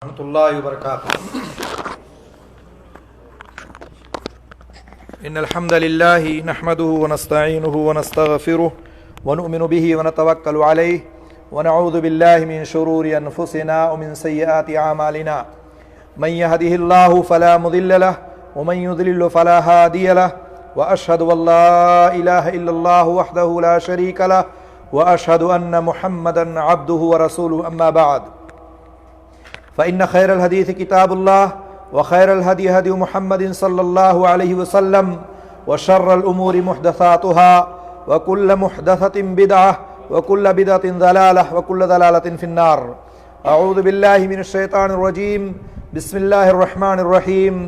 ورحمۃ اللہ وبرکاتہ۔ ان الحمد للہ نحمده ونستعینه ونستغفره ونؤمن به ونتوکل علیہ ونعوذ باللہ من شرور انفسنا ومن سیئات اعمالنا من يهده الله فلا مضل له ومن يضلل فلا هادي له واشهد ان لا اله الا الله وحده لا شريك له واشهد ان محمدا عبده ورسوله اما بعد فإن خير الحديث كتاب الله وخير الهدي هدي محمد صلى الله عليه وسلم وشر الأمور محدثاتها وكل محدثة بدعة وكل بدعة ضلالة وكل ضلالة في النار۔ أعوذ بالله من الشيطان الرجيم، بسم الله الرحمن الرحيم۔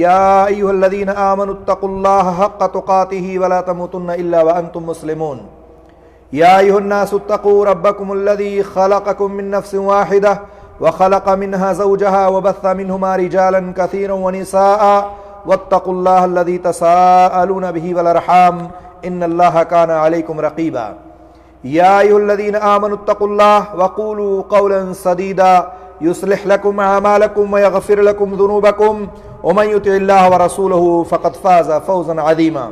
يا أيها الذين آمنوا اتقوا الله حق تقاته ولا تموتن إلا وأنتم مسلمون۔ يا أيها الناس اتقوا ربكم الذي خلقكم من نفس واحدة وخلق منها زوجها وبث منهما رجالا كثيرا ونساء واتقوا الله الذي تساءلون به والأرحام إن الله كان عليكم رقيبا۔ يا أيها الذين آمنوا اتقوا الله وقولوا قولا سديدا يصلح لكم أعمالكم ويغفر لكم ذنوبكم ومن يطع الله ورسوله فقد فاز فوزا عظيما۔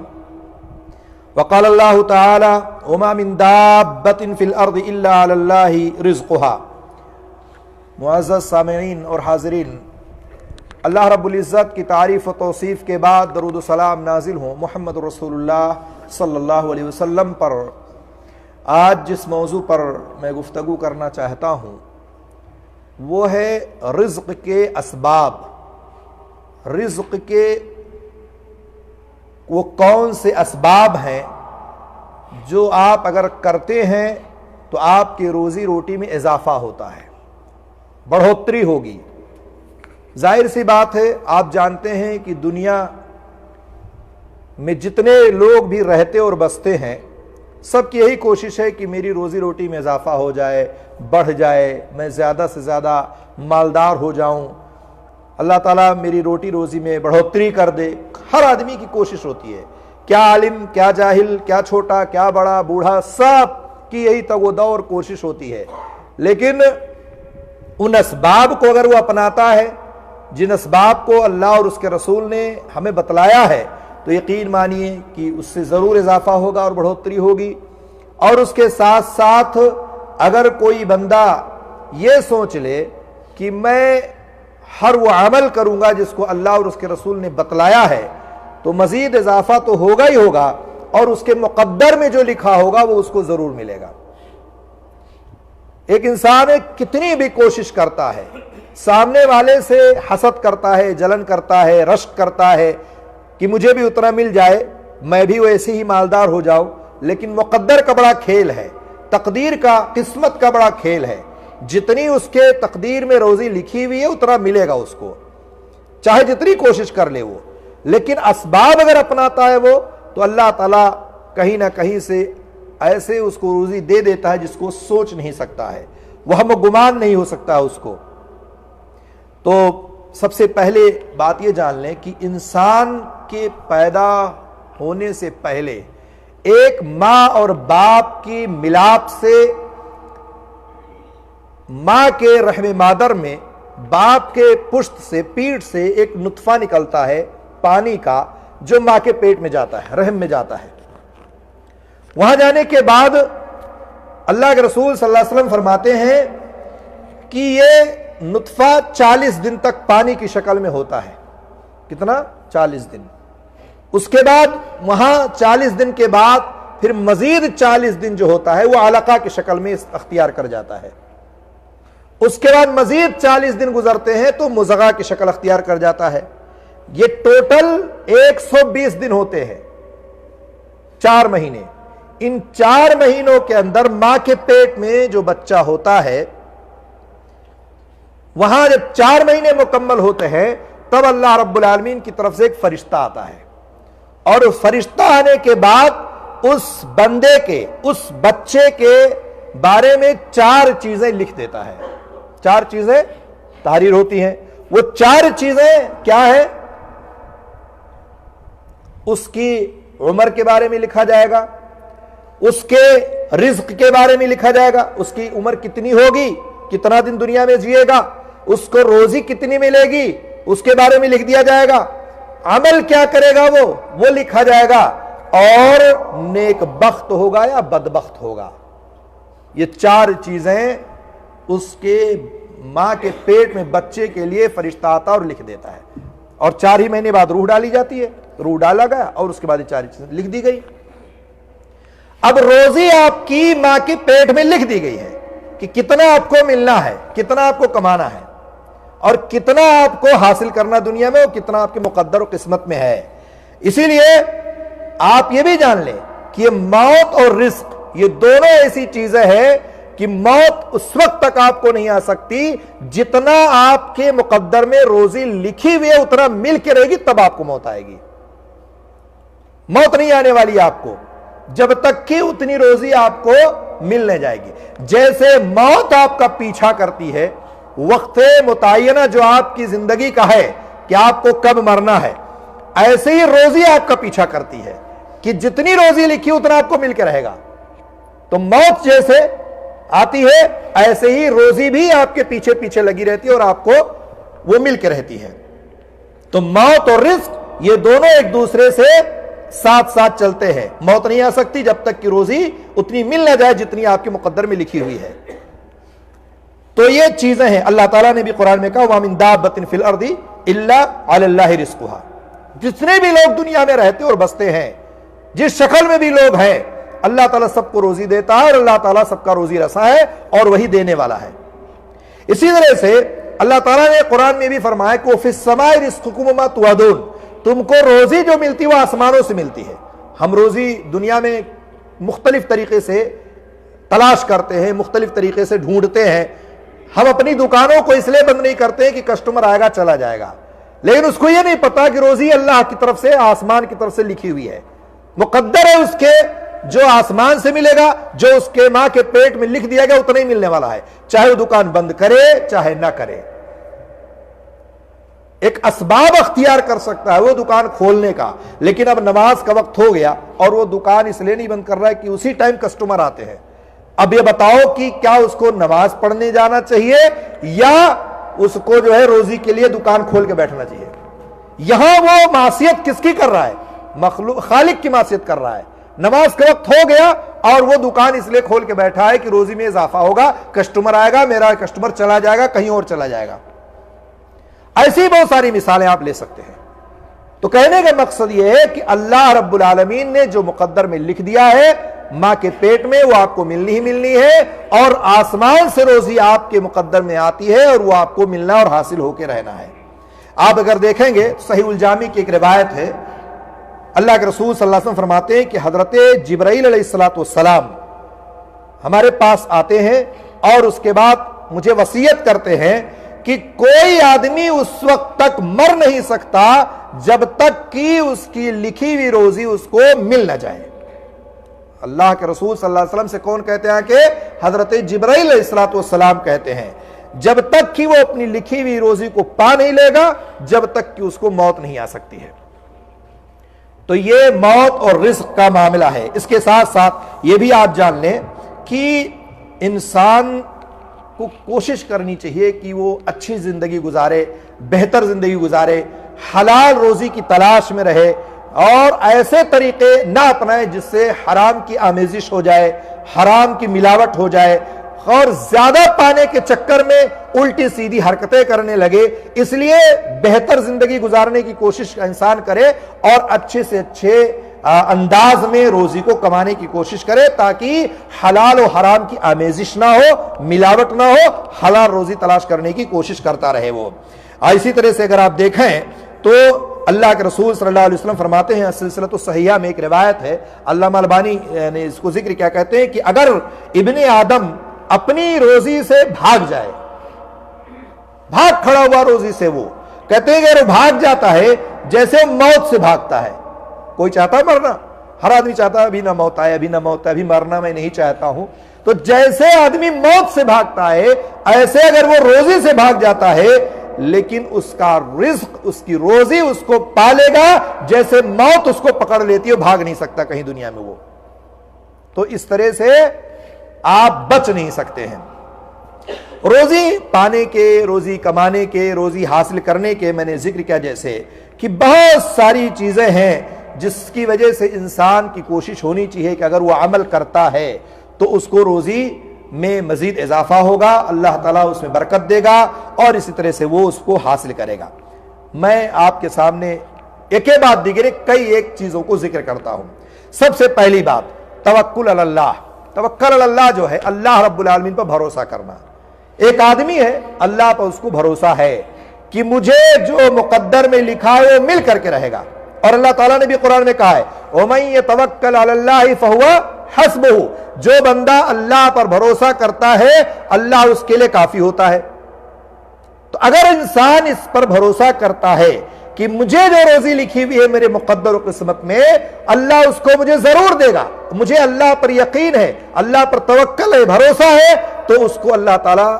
وقال الله تعالى وما من دابة في الأرض إلا على الله رزقها۔ معزز سامعین اور حاضرین، اللہ رب العزت کی تعریف و توصیف کے بعد درود و سلام نازل ہوں محمد رسول اللہ صلی اللہ علیہ وسلم پر۔ آج جس موضوع پر میں گفتگو کرنا چاہتا ہوں وہ ہے رزق کے اسباب۔ رزق کے وہ کون سے اسباب ہیں جو آپ اگر کرتے ہیں تو آپ کی روزی روٹی میں اضافہ ہوتا ہے، بڑھوتری ہوگی۔ ظاہر سی بات ہے، آپ جانتے ہیں کہ دنیا میں جتنے لوگ بھی رہتے اور بستے ہیں سب کی یہی کوشش ہے کہ میری روزی روٹی میں اضافہ ہو جائے، بڑھ جائے، میں زیادہ سے زیادہ مالدار ہو جاؤں، اللہ تعالیٰ میری روٹی روزی میں بڑھوتری کر دے۔ ہر آدمی کی کوشش ہوتی ہے، کیا عالم، کیا جاہل، کیا چھوٹا، کیا بڑا، بوڑھا، سب کی یہی تگ و دو اور کوشش ہوتی ہے۔ لیکن ان اسباب کو اگر وہ اپناتا ہے جن اسباب کو اللہ اور اس کے رسول نے ہمیں بتلایا ہے تو یقین مانیے کہ اس سے ضرور اضافہ ہوگا اور بڑھوتری ہوگی۔ اور اس کے ساتھ ساتھ اگر کوئی بندہ یہ سوچ لے کہ میں ہر وہ عمل کروں گا جس کو اللہ اور اس کے رسول نے بتلایا ہے تو مزید اضافہ تو ہوگا ہی ہوگا، اور اس کے مقدر میں جو لکھا ہوگا وہ اس کو ضرور ملے گا۔ ایک انسان کتنی بھی کوشش کرتا ہے، سامنے والے سے حسد کرتا ہے، جلن کرتا ہے، رشک کرتا ہے کہ مجھے بھی اتنا مل جائے، میں بھی ویسے ہی مالدار ہو جاؤں، لیکن مقدر کا بڑا کھیل ہے، تقدیر کا، قسمت کا بڑا کھیل ہے۔ جتنی اس کے تقدیر میں روزی لکھی ہوئی ہے اتنا ملے گا اس کو، چاہے جتنی کوشش کر لے وہ۔ لیکن اسباب اگر اپناتا ہے وہ تو اللہ تعالیٰ کہیں نہ کہیں سے ایسے اس کو روزی دے دیتا ہے جس کو سوچ نہیں سکتا ہے، وہ ہم گمان نہیں ہو سکتا اس کو۔ تو سب سے پہلے بات یہ جان لیں کہ انسان کے پیدا ہونے سے پہلے ایک ماں اور باپ کی ملاپ سے ماں کے رحم مادر میں باپ کے پشت سے، پیٹھ سے ایک نطفہ نکلتا ہے پانی کا، جو ماں کے پیٹ میں جاتا ہے، رحم میں جاتا ہے۔ وہاں جانے کے بعد اللہ کے رسول صلی اللہ علیہ وسلم فرماتے ہیں کہ یہ نطفہ 40 دن تک پانی کی شکل میں ہوتا ہے۔ کتنا؟ 40 دن۔ اس کے بعد وہاں 40 دن کے بعد پھر مزید 40 دن جو ہوتا ہے وہ علقہ کی شکل میں اختیار کر جاتا ہے۔ اس کے بعد مزید 40 دن گزرتے ہیں تو مضغہ کی شکل اختیار کر جاتا ہے۔ یہ ٹوٹل 120 دن ہوتے ہیں، 4 مہینے۔ ان 4 مہینوں کے اندر ماں کے پیٹ میں جو بچہ ہوتا ہے، وہاں جب 4 مہینے مکمل ہوتے ہیں تب اللہ رب العالمین کی طرف سے ایک فرشتہ آتا ہے، اور اس فرشتہ آنے کے بعد اس بندے کے، اس بچے کے بارے میں 4 چیزیں لکھ دیتا ہے۔ 4 چیزیں تحریر ہوتی ہیں۔ وہ 4 چیزیں کیا ہیں؟ اس کی عمر کے بارے میں لکھا جائے گا، اس کے رزق کے بارے میں لکھا جائے گا، اس کی عمر کتنی ہوگی، کتنا دن دنیا میں جیے گا، اس کو روزی کتنی ملے گی اس کے بارے میں لکھ دیا جائے گا، عمل کیا کرے گا وہ لکھا جائے گا، اور نیک بخت ہوگا یا بدبخت ہوگا۔ یہ 4 چیزیں اس کے ماں کے پیٹ میں بچے کے لیے فرشتہ آتا اور لکھ دیتا ہے، اور 4 ہی مہینے بعد روح ڈالی جاتی ہے، روح ڈالا گیا اور اس کے بعد یہ 4 چیزیں لکھ دی گئی۔ اب روزی آپ کی ماں کے پیٹ میں لکھ دی گئی ہے کہ کتنا آپ کو ملنا ہے، کتنا آپ کو کمانا ہے، اور کتنا آپ کو حاصل کرنا دنیا میں، اور کتنا آپ کے مقدر و قسمت میں ہے۔ اسی لیے آپ یہ بھی جان لیں کہ یہ موت اور رزق یہ دونوں ایسی چیزیں ہیں کہ موت اس وقت تک آپ کو نہیں آ سکتی جتنا آپ کے مقدر میں روزی لکھی ہوئی ہے اتنا مل کے رہے گی، تب آپ کو موت آئے گی۔ موت نہیں آنے والی آپ کو جب تک کہ اتنی روزی آپ کو ملنے جائے گی۔ جیسے موت آپ کا پیچھا کرتی ہے، وقت متعینہ جو آپ کی زندگی کا ہے کہ آپ کو کب مرنا ہے، ایسے ہی روزی آپ کا پیچھا کرتی ہے کہ جتنی روزی لکھی اتنا آپ کو مل کے رہے گا۔ تو موت جیسے آتی ہے ایسے ہی روزی بھی آپ کے پیچھے پیچھے لگی رہتی ہے اور آپ کو وہ مل کے رہتی ہے۔ تو موت اور رزق یہ دونوں ایک دوسرے سے ساتھ ساتھ چلتے ہیں۔ موت نہیں آ سکتی جب تک کہ روزی اتنی مل نہ جائے جتنی آپ کے مقدر میں لکھی ہوئی ہے۔ تو یہ چیزیں ہیں، اللہ تعالیٰ نے بھی قرآن میں کہا وَمِن دَابَّةٍ فِي الْأَرْضِ إِلَّا عَلَى اللَّهِ رِزْقُهَا۔ جتنے بھی لوگ دنیا میں رہتے اور بستے ہیں، جس شکل میں بھی لوگ ہیں، اللہ تعالیٰ سب کو روزی دیتا ہے، اور اللہ تعالیٰ سب کا روزی رساں ہے اور وہی دینے والا ہے۔ اسی طرح سے اللہ تعالیٰ نے قرآن میں بھی فرمایا کہ وَفِي السَّمَاءِ رِزْقُكُمْ وَمَا تُوعَدُونَ، تم کو روزی جو ملتی وہ آسمانوں سے ملتی ہے۔ ہم روزی دنیا میں مختلف طریقے سے تلاش کرتے ہیں، مختلف طریقے سے ڈھونڈتے ہیں۔ ہم اپنی دکانوں کو اس لیے بند نہیں کرتے کہ کسٹمر آئے گا چلا جائے گا، لیکن اس کو یہ نہیں پتا کہ روزی اللہ کی طرف سے، آسمان کی طرف سے لکھی ہوئی ہے، مقدر ہے اس کے، جو آسمان سے ملے گا، جو اس کے ماں کے پیٹ میں لکھ دیا گیا اتنا ہی ملنے والا ہے، چاہے وہ دکان بند کرے چاہے نہ کرے۔ ایک اسباب اختیار کر سکتا ہے وہ دکان کھولنے کا، لیکن اب نماز کا وقت ہو گیا اور وہ دکان اس لیے نہیں بند کر رہا ہے کہ اسی ٹائم کسٹمر آتے ہیں۔ اب یہ بتاؤ کہ کیا اس کو نماز پڑھنے جانا چاہیے یا اس کو جو ہے روزی کے لیے دکان کھول کے بیٹھنا چاہیے؟ یہاں وہ معصیت کس کی کر رہا ہے؟ مخلوق، خالق کی معصیت کر رہا ہے۔ نماز کا وقت ہو گیا اور وہ دکان اس لیے کھول کے بیٹھا ہے کہ روزی میں اضافہ ہوگا، کسٹمر آئے گا، میرا کسٹمر چلا جائے گا، کہیں اور چلا جائے گا۔ ایسی بہت ساری مثالیں آپ لے سکتے ہیں۔ تو کہنے کا مقصد یہ ہے کہ اللہ رب العالمین نے جو مقدر میں لکھ دیا ہے ماں کے پیٹ میں وہ آپ کو ملنی ہی ملنی ہے، اور آسمان سے روزی آپ کے مقدر میں آتی ہے اور وہ آپ کو ملنا اور حاصل ہو کے رہنا ہے۔ آپ اگر دیکھیں گے صحیح الجامی کی ایک روایت ہے، اللہ کے رسول صلی اللہ علیہ وسلم فرماتے ہیں کہ حضرت جبرائیل علیہ السلام ہمارے پاس آتے ہیں اور اس کے بعد مجھے وصیت کرتے ہیں کہ کوئی آدمی اس وقت تک مر نہیں سکتا جب تک کہ اس کی لکھی ہوئی روزی اس کو مل نہ جائے۔ اللہ کے رسول صلی اللہ علیہ وسلم سے کون کہتے ہیں؟ کہ حضرت جبرائیل علیہ السلام کہتے ہیں جب تک کہ وہ اپنی لکھی ہوئی روزی کو پا نہیں لے گا جب تک کہ اس کو موت نہیں آ سکتی ہے۔ تو یہ موت اور رزق کا معاملہ ہے۔ اس کے ساتھ ساتھ یہ بھی آپ جان لیں کہ انسان کو کوشش کرنی چاہیے کہ وہ اچھی زندگی گزارے، بہتر زندگی گزارے، حلال روزی کی تلاش میں رہے، اور ایسے طریقے نہ اپنائے جس سے حرام کی آمیزش ہو جائے، حرام کی ملاوٹ ہو جائے، اور زیادہ پانے کے چکر میں الٹی سیدھی حرکتیں کرنے لگے۔ اس لیے بہتر زندگی گزارنے کی کوشش انسان کرے اور اچھے سے اچھے انداز میں روزی کو کمانے کی کوشش کرے تاکہ حلال و حرام کی آمیزش نہ ہو، ملاوٹ نہ ہو، حلال روزی تلاش کرنے کی کوشش کرتا رہے وہ۔ اسی طرح سے اگر آپ دیکھیں تو اللہ کے رسول صلی اللہ علیہ وسلم فرماتے ہیں، سلسلۃ الصحیحہ میں ایک روایت ہے، علامہ البانی نے اس کو ذکر کیا کہتے ہیں کہ اگر ابن آدم اپنی روزی سے بھاگ جائے، بھاگ کھڑا ہوا روزی سے، وہ کہتے ہیں کہ اگر بھاگ جاتا ہے جیسے موت سے بھاگتا ہے۔ کوئی چاہتا ہے مرنا؟ ہر آدمی چاہتا ہے ابھی نہ موت آئے، ابھی نہ موت آئے، ابھی مرنا میں نہیں چاہتا ہوں۔ تو جیسے آدمی موت سے بھاگتا ہے ایسے اگر وہ روزی سے بھاگ جاتا ہے، لیکن اس کا رزق، اس کی روزی اس کو پالے گا جیسے موت اس کو پکڑ لیتی ہے، بھاگ نہیں سکتا کہیں دنیا میں وہ۔ تو اس طرح سے آپ بچ نہیں سکتے ہیں۔ روزی پانے کے، روزی کمانے کے، روزی حاصل کرنے کے میں نے ذکر کیا جیسے کہ بہت ساری چیزیں ہیں جس کی وجہ سے انسان کی کوشش ہونی چاہیے کہ اگر وہ عمل کرتا ہے تو اس کو روزی میں مزید اضافہ ہوگا، اللہ تعالیٰ اس میں برکت دے گا اور اسی طرح سے وہ اس کو حاصل کرے گا۔ میں آپ کے سامنے ایک بعد دیگر کئی ایک چیزوں کو ذکر کرتا ہوں۔ سب سے پہلی بات توکل علی اللہ۔ توکل علی اللہ جو ہے اللہ رب العالمین پر بھروسہ کرنا۔ ایک آدمی ہے، اللہ پر اس کو بھروسہ ہے کہ مجھے جو مقدر میں لکھا ہے وہ مل کر کے رہے گا، اور اللہ تعالیٰ نے بھی قرآن میں کہا ہے وَمَن يَتَوَكَّلْ عَلَى اللَّهِ فَهُوَ حَسْبُهُ، جو بندہ اللہ پر بھروسہ کرتا ہے اللہ اس کے لیے کافی ہوتا ہے۔ تو اگر انسان اس پر بھروسہ کرتا ہے کہ مجھے جو روزی لکھی ہوئی ہے میرے مقدر و قسمت میں اللہ اس کو مجھے ضرور دے گا، مجھے اللہ پر یقین ہے، اللہ پر توکل ہے، بھروسہ ہے، تو اس کو اللہ تعالیٰ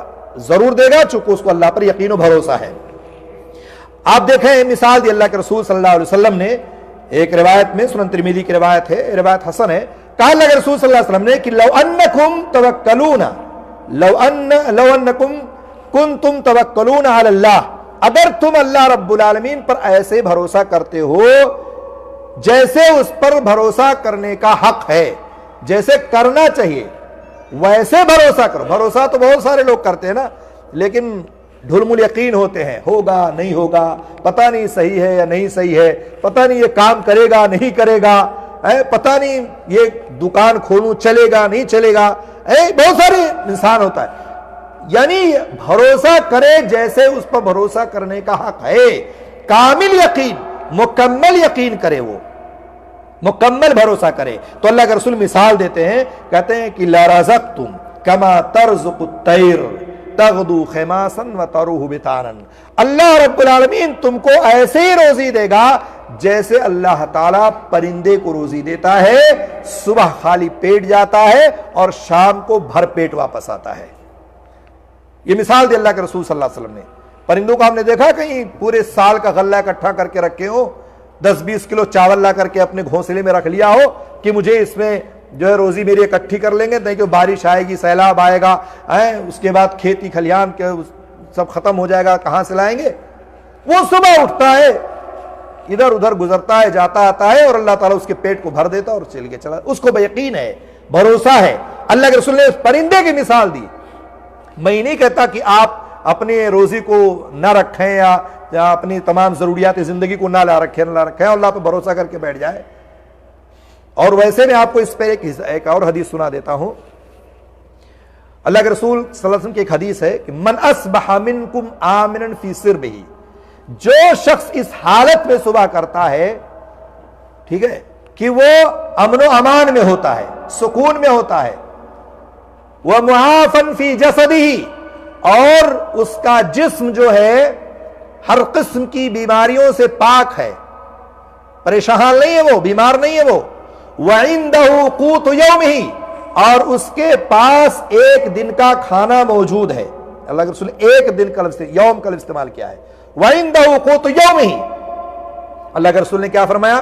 ضرور دے گا، چونکہ اس کو اللہ پر یقین و بھروسہ ہے۔ آپ دیکھیں مثال دی اللہ کے رسول صلی اللہ علیہ وسلم نے، ایک روایت میں سنن ترمذی کی روایت ہے، روایت حسن ہے، کہا اللہ کے رسول صلی اللہ علیہ وسلم نے کہ لو انکم توکلون لو انکم کنتم توکلون علی اللہ، اگر تم اللہ رب العالمین پر ایسے بھروسہ کرتے ہو جیسے اس پر بھروسہ کرنے کا حق ہے، جیسے کرنا چاہیے ویسے بھروسہ کرو۔ بھروسہ تو بہت سارے لوگ کرتے ہیں نا، لیکن ڈھلمل یقین ہوتے ہیں، ہوگا نہیں ہوگا، پتہ نہیں صحیح ہے یا نہیں صحیح ہے، پتہ نہیں یہ کام کرے گا نہیں کرے گا، پتہ نہیں یہ دکان کھولوں چلے گا نہیں چلے گا، بہت سارے انسان ہوتا ہے۔ یعنی بھروسہ کرے جیسے اس پر بھروسہ کرنے کا حق ہے، کامل یقین، مکمل یقین کرے، وہ مکمل بھروسہ کرے۔ تو اللہ کے رسول مثال دیتے ہیں، کہتے ہیں کہ لَرَزَقْتُمْ كَمَا تَرْزُقُ الطَّيْرُ تَغْدُو خِمَاسًا وَتَرُوحُ بِطَانًا، اللہ رب العالمین تم کو ایسے ہی روزی دے گا جیسے اللہ تعالیٰ پرندے کو روزی دیتا ہے، صبح خالی پیٹ جاتا ہے اور شام کو بھر پیٹ واپس آتا ہے۔ یہ مثال دی اللہ کے رسول صلی اللہ علیہ وسلم نے۔ پرندوں کو ہم نے دیکھا کہیں پورے سال کا غلہ اکٹھا کر کے رکھے ہو، 10-20 کلو چاول لا کر کے اپنے گھونسلے میں رکھ لیا ہو کہ مجھے اس میں جو ہے روزی میری اکٹھی کر لیں گے، نہیں کہ بارش آئے گی، سیلاب آئے گا، اس کے بعد کھیتی کھلیان کے سب ختم ہو جائے گا، کہاں سے لائیں گے؟ وہ صبح اٹھتا ہے، ادھر ادھر گزرتا ہے، جاتا آتا ہے، اور اللہ تعالیٰ اس کے پیٹ کو بھر دیتا اور چل کے چلا۔ اس کو یقین ہے، بھروسہ ہے۔ اللہ کے رسول نے اس پرندے کی مثال دی۔ میں نہیں کہتا کہ آپ اپنی روزی کو نہ رکھیں یا اپنی تمام ضروریات زندگی کو نہ لا رکھیں اور اللہ پہ بھروسہ کر کے بیٹھ جائے۔ اور ویسے میں آپ کو اس پہ ایک اور حدیث سنا دیتا ہوں۔ اللہ کے رسول صلی اللہ علیہ وسلم کی ایک حدیث ہے کہ من اصبح منکم آمنا فی سربہ، جو شخص اس حالت میں صبح کرتا ہے، ٹھیک ہے، کہ وہ امن و امان میں ہوتا ہے، سکون میں ہوتا ہے، وَمُعَافًا فِي جَسَدِهِ، اور اس کا جسم جو ہے ہر قسم کی بیماریوں سے پاک ہے، پریشان نہیں ہے، وہ بیمار نہیں ہے، وہ وَعِندَهُ قُوتُ يَوْمِهِ، اور اس کے پاس ایک دن کا کھانا موجود ہے۔ اللہ کے رسول نے ایک دن کا لفظ یوم کا لفظ استعمال کیا ہے، وَعِندَهُ قُوتُ يَوْمِهِ۔ اللہ کے رسول نے کیا فرمایا؟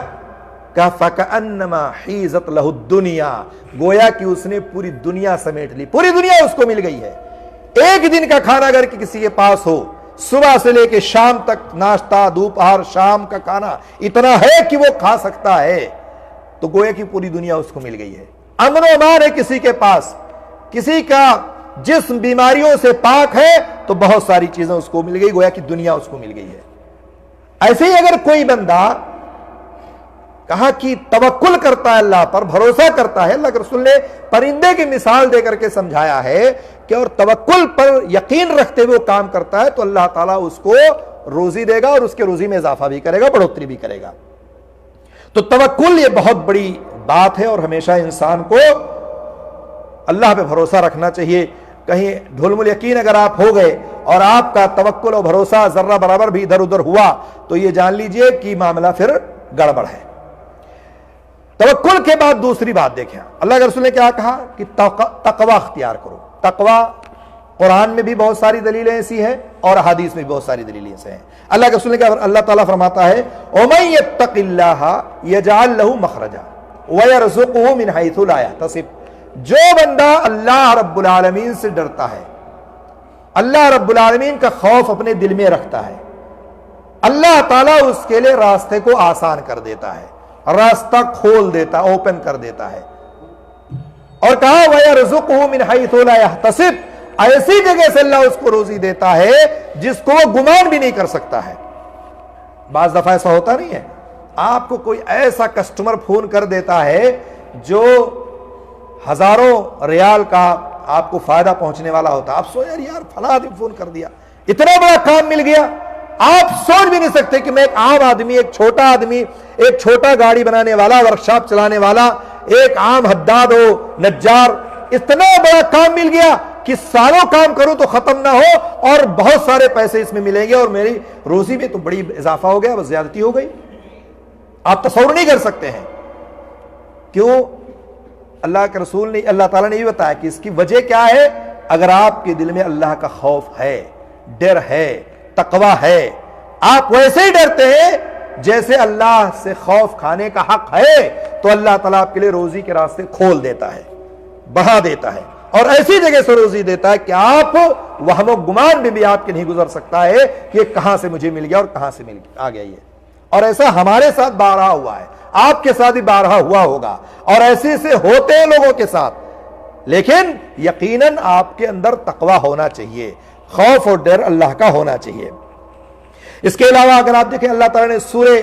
کہا فَكَأَنَّمَا حِيزَتْ لَهُ الدُّنْيَا، گویا کہ اس نے پوری دنیا سمیٹ لی، پوری دنیا اس کو مل گئی ہے۔ ایک دن کا کھانا اگر کسی کے پاس ہو، صبح سے لے کے شام تک ناشتہ، دوپہر، شام کا کھانا اتنا ہے کہ وہ کھا سکتا ہے، تو گویا کہ پوری دنیا اس کو مل گئی ہے۔ امن و امان ہے کسی کے پاس، کسی کا جسم بیماریوں سے پاک ہے تو بہت ساری چیزیں اس کو مل گئی، گویا کہ دنیا اس کو مل گئی ہے۔ ایسے ہی اگر کوئی بندہ کہا کہ توکل کرتا ہے، اللہ پر بھروسہ کرتا ہے، اللہ کے رسول نے پرندے کی مثال دے کر کے سمجھایا ہے کہ اور توکل پر یقین رکھتے ہوئے وہ کام کرتا ہے تو اللہ تعالیٰ اس کو روزی دے گا اور اس کے روزی میں اضافہ بھی کرے گا، بڑھوتری بھی کرے گا۔ تو توکل یہ بہت بڑی بات ہے اور ہمیشہ انسان کو اللہ پہ بھروسہ رکھنا چاہیے۔ کہیں ڈھلمل یقین اگر آپ ہو گئے اور آپ کا توکل اور بھروسہ ذرہ برابر بھی ادھر ادھر ہوا تو یہ جان لیجئے کہ معاملہ پھر گڑبڑ ہے۔ توکل کے بعد دوسری بات دیکھیں، اللہ کے رسول نے کیا کہا کہ تقوی اختیار کرو۔ تقوی قرآن میں بھی بہت ساری دلیلیں ایسی ہیں اور حدیث میں بھی بہت ساری دلیلیں ایسی ہیں۔ اللہ کے رسول نے کہا، اللہ تعالیٰ فرماتا ہے وَمَن يَتَّقِ اللَّهَ يَجْعَلْ لَهُ مَخْرَجًا وَيَرْزُقْهُ مِنْ حَيْثُ لَا يَحْتَسِبُ، جو بندہ اللہ رب العالمین سے ڈرتا ہے اللہ رب العالمین کا خوف اپنے دل میں رکھتا ہے، اللہ تعالیٰ اس کے لیے راستے کو آسان کر دیتا ہے، راستہ کھول دیتا، اوپن کر دیتا ہے۔ اور کہا وَيَرْزُقُهُ مِنْ حَيْثُ لَا يَحْتَسِبُ، ایسی جگہ سے اللہ اس کو روزی دیتا ہے جس کو وہ گمان بھی نہیں کر سکتا ہے۔ بعض دفعہ ایسا ہوتا نہیں ہے، آپ کو کوئی ایسا کسٹمر فون کر دیتا ہے جو ہزاروں ریال کا آپ کو فائدہ پہنچنے والا ہوتا، آپ سوچ یار فلاں آدمی فون کر دیا، اتنا بڑا کام مل گیا۔ آپ سوچ بھی نہیں سکتے کہ میں ایک عام آدمی، ایک چھوٹا آدمی، ایک چھوٹا گاڑی بنانے والا، ورکشاپ چلانے والا، ایک عام حداد ہو، نجار، اتنا بڑا کام مل گیا کہ سالوں کام کروں تو ختم نہ ہو اور بہت سارے پیسے اس میں ملیں گے اور میری روزی میں تو بڑی اضافہ ہو گیا، بس زیادتی ہو گئی۔ آپ تصور نہیں کر سکتے ہیں۔ کیوں؟ اللہ کے رسول نے، اللہ تعالیٰ نے یہ بتایا کہ اس کی وجہ کیا ہے؟ اگر آپ کے دل میں اللہ کا خوف ہے، ڈر ہے، تقوی ہے، آپ ویسے ہی ڈرتے ہیں جیسے اللہ سے خوف کھانے کا حق ہے، تو اللہ تعالیٰ آپ کے لیے روزی کے راستے کھول دیتا ہے، بڑھا دیتا ہے، اور ایسی جگہ سے روزی دیتا ہے کہ آپ وہم و گمان میں بھی آپ کے نہیں گزر سکتا ہے کہ یہ کہاں سے مجھے مل گیا اور کہاں سے آ گیا یہ۔ اور ایسا ہمارے ساتھ بارہا ہوا ہے، آپ کے ساتھ بھی بارہا ہوا ہوگا، اور ایسے سے ہوتے ہیں لوگوں کے ساتھ۔ لیکن یقیناً آپ کے اندر تقوی ہونا چاہیے، خوف اور ڈر اللہ کا ہونا چاہیے۔ اس کے علاوہ اگر آپ دیکھیں، اللہ تعالیٰ نے سورہ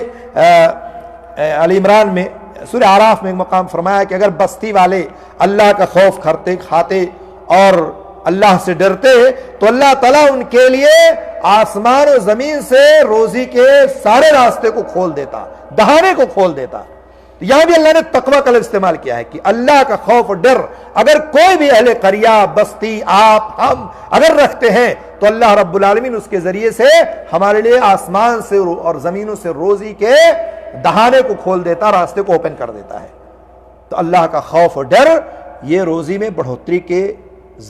آل عمران میں، سورہ اعراف میں ایک مقام فرمایا کہ اگر بستی والے اللہ کا خوف کرتے، کھاتے اور اللہ سے ڈرتے تو اللہ تعالیٰ ان کے لیے آسمان و زمین سے روزی کے سارے راستے کو کھول دیتا، دہانے کو کھول دیتا۔ یہاں بھی اللہ نے تقوی کا لفظ استعمال کیا ہے کہ اللہ کا خوف و ڈر اگر کوئی بھی اہل قریہ، بستی، آپ، ہم اگر رکھتے ہیں تو اللہ رب العالمین اس کے ذریعے سے ہمارے لیے آسمان سے اور زمینوں سے روزی کے دہانے کو کھول دیتا، راستے کو اوپن کر دیتا ہے۔ تو اللہ کا خوف و ڈر یہ روزی میں بڑھوتری کے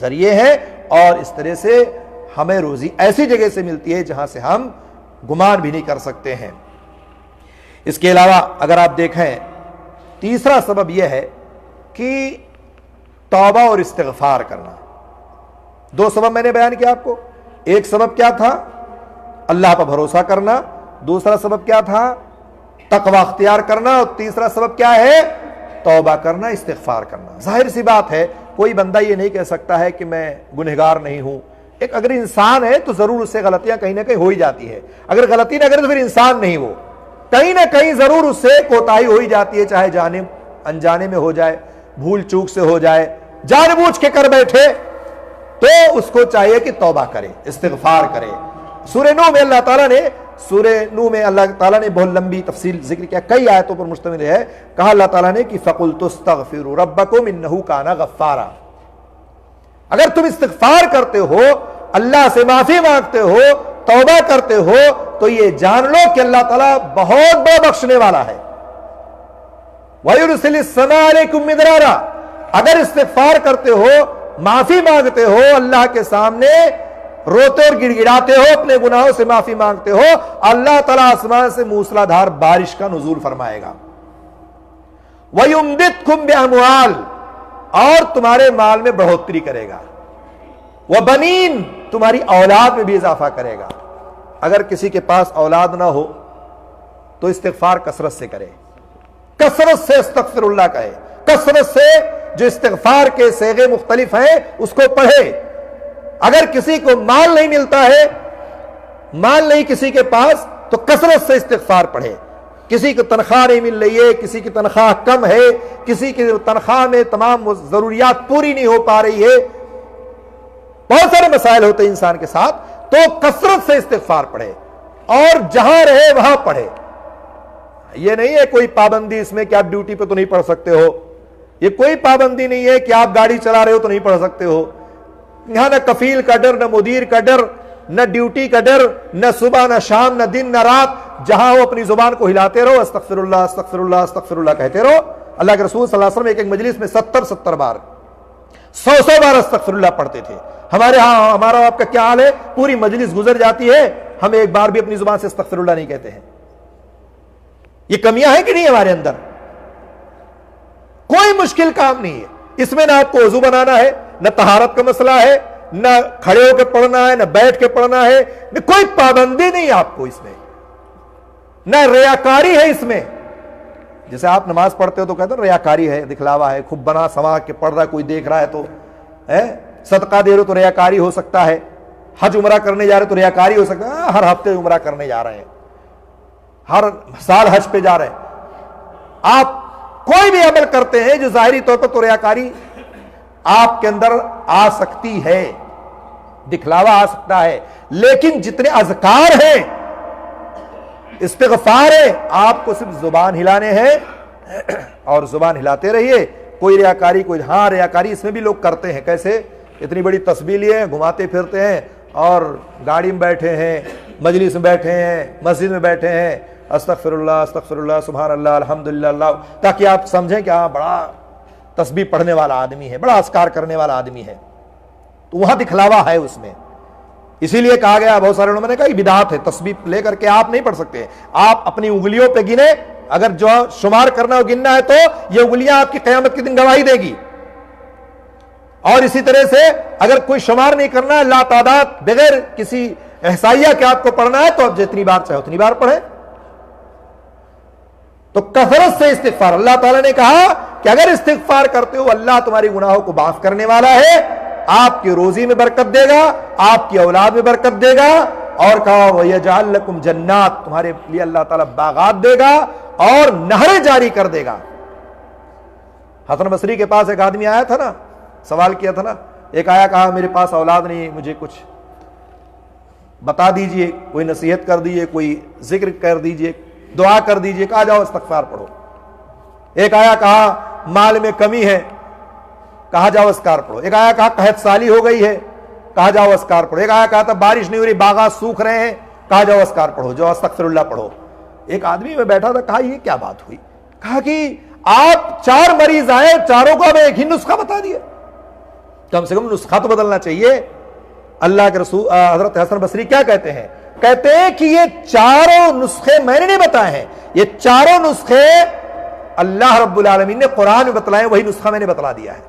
ذریعے ہے، اور اس طرح سے ہمیں روزی ایسی جگہ سے ملتی ہے جہاں سے ہم گمان بھی نہیں کر سکتے ہیں۔ اس کے علاوہ اگر آپ دیکھیں، تیسرا سبب یہ ہے کہ توبہ اور استغفار کرنا۔ دو سبب میں نے بیان کیا آپ کو، ایک سبب کیا تھا؟ اللہ پر بھروسہ کرنا، دوسرا سبب کیا تھا؟ تقوی اختیار کرنا، اور تیسرا سبب کیا ہے؟ توبہ کرنا، استغفار کرنا۔ ظاہر سی بات ہے، کوئی بندہ یہ نہیں کہہ سکتا ہے کہ میں گنہگار نہیں ہوں۔ ایک اگر انسان ہے تو ضرور اس سے غلطیاں کہیں نہ کہیں ہو ہی جاتی ہے، اگر غلطی نہ کرے تو پھر انسان نہیں، وہ کہیں نہ کہیں ضرور اس سے کوتاہی ہو ہی جاتی ہے، چاہے جانے انجانے میں ہو جائے، بھول چوک سے ہو جائے، جان بوجھ کے کر بیٹھے، تو اس کو چاہیے کہ توبہ کرے، استغفار کرے۔ سورہ نوح میں اللہ تعالیٰ نے، سورہ نوح میں اللہ تعالیٰ نے بہت لمبی تفصیل ذکر کیا، کئی آیتوں پر مشتمل ہے۔ کہا اللہ تعالیٰ نے کہ فَقُلْتُ اسْتَغْفِرُوا رَبَّكُمْ إِنَّهُ كَانَ غَفَّارًا، اگر تم استغفار کرتے ہو، اللہ سے معافی مانگتے ہو، توبہ کرتے ہو، تو یہ جان لو کہ اللہ تعالیٰ بہت بڑا بخشنے والا ہے۔ وَيُرْسِلِ السَّمَاءَ عَلَيْكُمْ مِدْرَارًا، اگر استغفار کرتے ہو، معافی مانگتے ہو، اللہ کے سامنے روتے اور گڑ گڑاتے ہو، اپنے گناہوں سے معافی مانگتے ہو، اللہ تعالیٰ آسمان سے موسلا دھار بارش کا نزول فرمائے گا۔ وَيُمْدِدْكُمْ بِأَمْوَالٍ، اور تمہارے مال میں بڑھوتری کرے گا۔ وَبَنِينَ، تمہاری اولاد میں بھی اضافہ کرے گا۔ اگر کسی کے پاس اولاد نہ ہو تو استغفار کثرت سے کرے، کثرت سے استغفر اللہ کہے، کثرت سے جو استغفار کے صیغے مختلف ہیں اس کو پڑھے۔ اگر کسی کو مال نہیں ملتا ہے، مال نہیں کسی کے پاس، تو کثرت سے استغفار پڑھے۔ کسی کو تنخواہ نہیں مل رہی ہے، کسی کی تنخواہ کم ہے، کسی کی تنخواہ میں تمام ضروریات پوری نہیں ہو پا رہی ہے، بہت سارے مسائل ہوتے ہیں انسان کے ساتھ، تو کثرت سے استغفار پڑھے، اور جہاں رہے وہاں پڑھے۔ یہ نہیں ہے کوئی پابندی اس میں کہ آپ ڈیوٹی پہ تو نہیں پڑھ سکتے ہو، یہ کوئی پابندی نہیں ہے کہ آپ گاڑی چلا رہے ہو تو نہیں پڑھ سکتے ہو۔ یہاں نہ کفیل کا ڈر، نہ مدیر کا ڈر، نہ ڈیوٹی کا ڈر، نہ صبح نہ شام، نہ دن نہ رات، جہاں ہو اپنی زبان کو ہلاتے رہو، استغفر اللہ استغفر اللہ استغفر اللہ کہتے رہو۔ اللہ کے رسول صلی اللہ علیہ وسلم ایک مجلس میں 70 بار، 100 بار استغفر اللہ پڑھتے تھے۔ ہمارے ہاں ہمارا آپ کا کیا حال ہے؟ پوری مجلس گزر جاتی ہے، ہم ایک بار بھی اپنی زبان سے استغفر اللہ نہیں کہتے ہیں۔ یہ کمیاں ہیں کہ نہیں ہمارے اندر؟ کوئی مشکل کام نہیں ہے اس میں، نہ آپ کو وضو بنانا ہے، نہ طہارت کا مسئلہ ہے، نہ کھڑے ہو کے پڑھنا ہے، نہ بیٹھ کے پڑھنا ہے، کوئی پابندی نہیں آپ کو اس میں، نہ ریاکاری ہے اس میں. جیسے آپ نماز پڑھتے ہو تو کہتے ہیں ریاکاری ہے، دکھلاوا ہے، خوب بنا سوا کے پڑھ رہا ہے، کوئی دیکھ رہا ہے تو صدقہ دے رہے تو ریاکاری ہو سکتا ہے، حج عمرہ کرنے جا رہے تو ریاکاری ہو سکتا ہے. ہر ہفتے عمرہ کرنے جا رہے ہیں، ہر سال حج پہ جا رہے ہیں، آپ کوئی بھی عمل کرتے ہیں جو ظاہری طور پر تو ریاکاری آپ کے اندر آ سکتی ہے، دکھلاوا آ سکتا ہے. لیکن جتنے اذکار ہیں، استغفار ہے، آپ کو صرف زبان ہلانے ہیں اور زبان ہلاتے رہیے. کوئی ریاکاری، کوئی ہاں ریاکاری اس میں بھی لوگ کرتے ہیں. کیسے؟ اتنی بڑی تسبیح لیے گھماتے پھرتے ہیں اور گاڑی میں بیٹھے ہیں، مجلس میں بیٹھے ہیں، مسجد میں بیٹھے ہیں، استغفر اللہ سبحان اللہ الحمدللہ اللہ، تاکہ آپ سمجھیں کہ ہاں بڑا تسبیح پڑھنے والا آدمی ہے، بڑا اذکار کرنے والا آدمی ہے. تو وہاں دکھلاوا ہے اس میں. اسی لیے کہا گیا، بہت سارے لوگوں نے کہا یہ بدعت ہے، تسبیح لے کر کے آپ نہیں پڑھ سکتے. آپ اپنی انگلیوں پہ گنے، اگر جو شمار کرنا ہو گننا ہے تو یہ انگلیاں آپ کی قیامت کے دن گواہی دے گی. اور اسی طرح سے اگر کوئی شمار نہیں کرنا ہے، لا تعداد بغیر کسی احصائیہ کے آپ کو پڑھنا ہے تو آپ جتنی بار چاہے اتنی بار پڑھیں. تو کثرت سے استغفار، اللہ تعالیٰ نے کہا کہ اگر استغفار کرتے ہو اللہ تمہاری گناہوں کو معاف کرنے والا ہے، آپ کی روزی میں برکت دے گا، آپ کی اولاد میں برکت دے گا. اور کہا وَيَجْعَلْ لَكُمْ جَنَّاتٍ، تمہارے لیے اللہ تعالیٰ باغات دے گا اور نہریں جاری کر دے گا. حسن بصری کے پاس ایک آدمی آیا تھا نا، سوال کیا تھا نا، ایک آیا کہا میرے پاس اولاد نہیں، مجھے کچھ بتا دیجئے، کوئی نصیحت کر دیجئے، کوئی ذکر کر دیجئے، دعا کر دیجئے. کہا جاؤ استغفار پڑھو. ایک آیا کہا مال میں کمی ہے، کہا جاؤ اذکار پڑھو. ایک آیا کہا قحط سالی ہو گئی ہے، کہا جاؤ اذکار پڑھو. ایک آیا کہا تھا بارش نہیں ہو رہی، باغات سوکھ رہے ہیں، کہا جاؤ اذکار پڑھو، جاؤ استغفر اللہ پڑھو. ایک آدمی میں بیٹھا تھا، کہا یہ کیا بات ہوئی؟ کہا کہ آپ 4 مریض آئے، چاروں کو ہمیں ایک ہی نسخہ بتا دیا. کم سے کم نسخہ تو بدلنا چاہیے. اللہ کے رسول حضرت حسن بصری کیا کہتے ہیں؟ کہتے ہیں کہ یہ 4 نسخے میں نے نہیں بتائے ہیں، یہ 4 نسخے اللہ رب العالمین نے قرآن میں بتلائے، وہی نسخہ میں نے بتلا دیا ہے.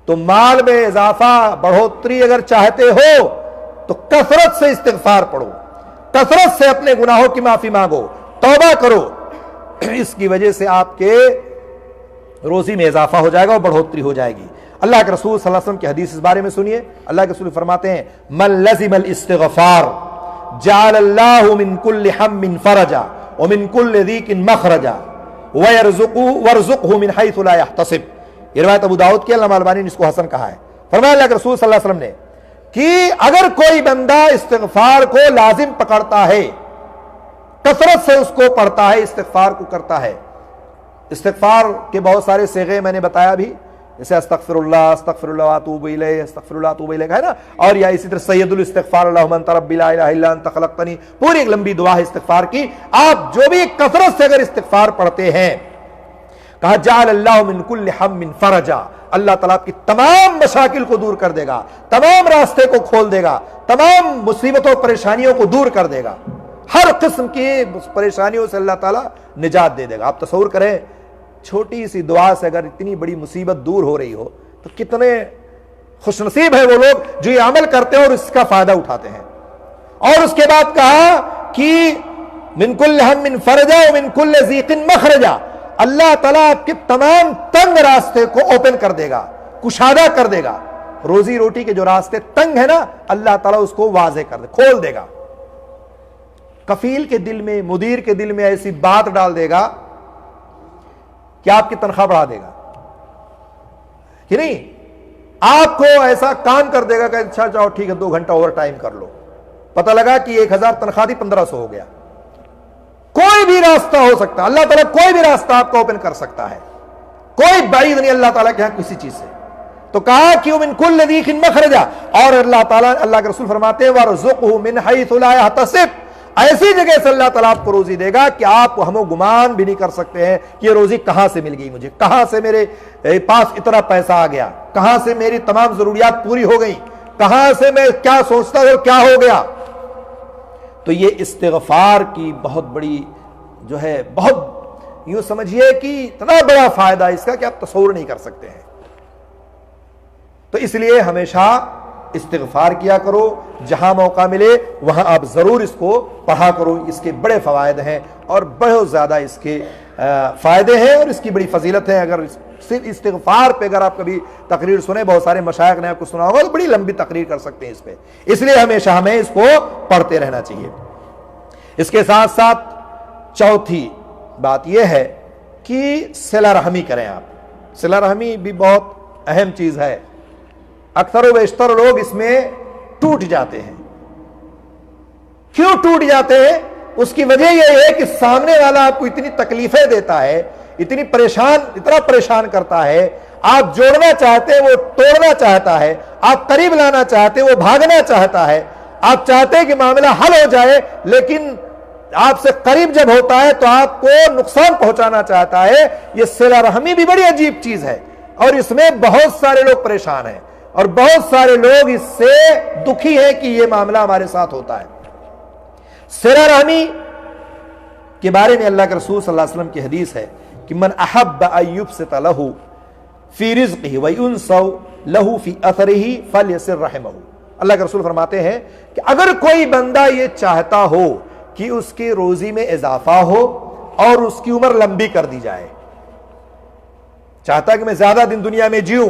تو مال میں اضافہ، بڑھوتری اگر چاہتے ہو تو کثرت سے استغفار پڑھو، کثرت سے اپنے گناہوں کی معافی مانگو، توبہ کرو. اس کی وجہ سے آپ کے روزی میں اضافہ ہو جائے گا اور بڑھوتری ہو جائے گی. اللہ کے رسول صلی اللہ علیہ وسلم کی حدیث اس بارے میں سنیے. اللہ کے رسول فرماتے ہیں من لزم الاستغفار جعل اللہ من کل ہم فرجا ومن کل ضیق مخرجا وارزقہ من حیث لا یحتسب. یہ روایت ابو داؤد کی، علامہ البانی نے اس کو حسن کہا ہے. فرمایا اللہ کے رسول صلی اللہ علیہ وسلم نے کہ اگر کوئی بندہ استغفار کو لازم پکڑتا ہے، کثرت سے اس کو پڑھتا ہے، استغفار کو کرتا ہے. استغفار کے بہت سارے صیغے میں نے بتایا بھی، جیسے استغفر اللہ واتوب الیہ، استغفر اللہ واتوب الیہ ہے نا. اور یا اسی طرح سید الاستغفار اللہم انت ربی لا الہ الا انت خلقتنی، پوری ایک لمبی دعا ہے استغفار کی. آپ جو بھی کثرت سے اگر استغفار پڑھتے ہیں، کہا جعل اللہ من کل ہم فرجا، اللہ تعالیٰ کی تمام مشاکل کو دور کر دے گا، تمام راستے کو کھول دے گا، تمام مصیبتوں پریشانیوں کو دور کر دے گا، ہر قسم کی پریشانیوں سے اللہ تعالیٰ نجات دے دے گا. آپ تصور کریں چھوٹی سی دعا سے اگر اتنی بڑی مصیبت دور ہو رہی ہو تو کتنے خوش نصیب ہیں وہ لوگ جو یہ عمل کرتے ہیں اور اس کا فائدہ اٹھاتے ہیں. اور اس کے بعد کہا کہ من کل ہم فرجا ومن کل ضیق مخرجا، اللہ تعالیٰ آپ کے تمام تنگ راستے کو اوپن کر دے گا، کشادہ کر دے گا. روزی روٹی کے جو راستے تنگ ہیں نا، اللہ تعالیٰ اس کو واضح کر دے، کھول دے گا. کفیل کے دل میں، مدیر کے دل میں ایسی بات ڈال دے گا کہ آپ کی تنخواہ بڑھا دے گا کہ نہیں، آپ کو ایسا کام کر دے گا کہ اچھا جاؤ ٹھیک ہے 2 گھنٹہ اوور ٹائم کر لو. پتہ لگا کہ 1000 تنخواہ تھی 1500 ہو گیا. کوئی بھی راستہ ہو سکتا ہے، اللہ تعالیٰ کوئی بھی راستہ آپ کو اوپن کر سکتا ہے، کوئی بعید نہیں اللہ تعالیٰ کے ہاں کسی چیز سے. تو کہا کہ من کل ضیق مخرجا، اور اللہ تعالیٰ، اللہ کے رسول فرماتے ہیں وارزقہ من حیث لا یحتسب، ایسی جگہ سے اللہ تعالیٰ آپ کو روزی دے گا کہ آپ ہم و گمان بھی نہیں کر سکتے ہیں کہ یہ روزی کہاں سے مل گئی مجھے، کہاں سے میرے پاس اتنا پیسہ آ گیا، کہاں سے میری تمام ضروریات پوری ہو گئی، کہاں سے میں کیا سوچتا اور کیا ہو گیا. تو یہ استغفار کی بہت بڑی جو ہے، بہت یوں سمجھیے کہ اتنا بڑا فائدہ اس کا کہ آپ تصور نہیں کر سکتے ہیں. تو اس لیے ہمیشہ استغفار کیا کرو، جہاں موقع ملے وہاں آپ ضرور اس کو پڑھا کرو، اس کے بڑے فوائد ہیں اور بہت زیادہ اس کے فائدے ہیں اور اس کی بڑی فضیلت ہے۔ اگر صرف استغفار پہ اگر آپ کبھی تقریر سنیں، بہت سارے مشائخ نے آپ کو سنا ہوگا، تو بڑی لمبی تقریر کر سکتے ہیں اس پہ، اس لیے ہمیشہ ہمیں اس کو پڑھتے رہنا چاہیے۔ اس کے ساتھ ساتھ چوتھی بات یہ ہے کہ صلہ رحمی کریں آپ۔ صلہ رحمی بھی بہت اہم چیز ہے، اکثر و بیشتر لوگ اس میں ٹوٹ جاتے ہیں۔ کیوں ٹوٹ جاتے ہیں؟ اس کی وجہ یہ ہے کہ سامنے والا آپ کو اتنی تکلیفیں دیتا ہے، اتنا پریشان کرتا ہے، آپ جوڑنا چاہتے ہیں وہ توڑنا چاہتا ہے، آپ قریب لانا چاہتے ہیں وہ بھاگنا چاہتا ہے، آپ چاہتے ہیں کہ معاملہ حل ہو جائے لیکن آپ سے قریب جب ہوتا ہے تو آپ کو نقصان پہنچانا چاہتا ہے۔ یہ صلہ رحمی بھی بڑی عجیب چیز ہے اور اس میں بہت سارے لوگ پریشان ہیں اور بہت سارے لوگ اس سے دکھی ہیں کہ یہ معاملہ ہمارے ساتھ ہوتا ہے۔ صلہ رحمی کے بارے میں اللہ کے رسول صلی اللہ علیہ وسلم کی حدیث ہے کہ من احب ان یبسط له فی رزقہ وینسوا له فی اثرہ فلیصل رحمہ۔ اللہ کے رسول فرماتے ہیں کہ اگر کوئی بندہ یہ چاہتا ہو کہ اس کی روزی میں اضافہ ہو اور اس کی عمر لمبی کر دی جائے، چاہتا کہ میں زیادہ دن دنیا میں جیوں،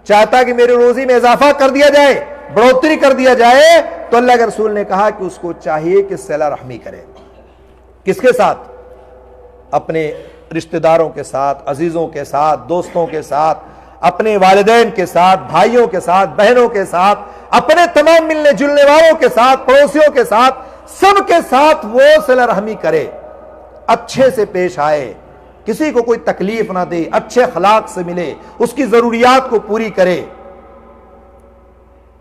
چاہتا کہ میری روزی میں اضافہ کر دیا جائے، بڑھوتری کر دیا جائے، تو اللہ کے رسول نے کہا کہ اس کو چاہیے کہ صلہ رحمی کرے۔ کس کے ساتھ؟ اپنے رشتہ داروں کے ساتھ، عزیزوں کے ساتھ، دوستوں کے ساتھ، اپنے والدین کے ساتھ، بھائیوں کے ساتھ، بہنوں کے ساتھ، اپنے تمام ملنے جلنے والوں کے ساتھ، پڑوسیوں کے ساتھ، سب کے ساتھ وہ صلہ رحمی کرے، اچھے سے پیش آئے، کسی کو کوئی تکلیف نہ دے، اچھے اخلاق سے ملے، اس کی ضروریات کو پوری کرے۔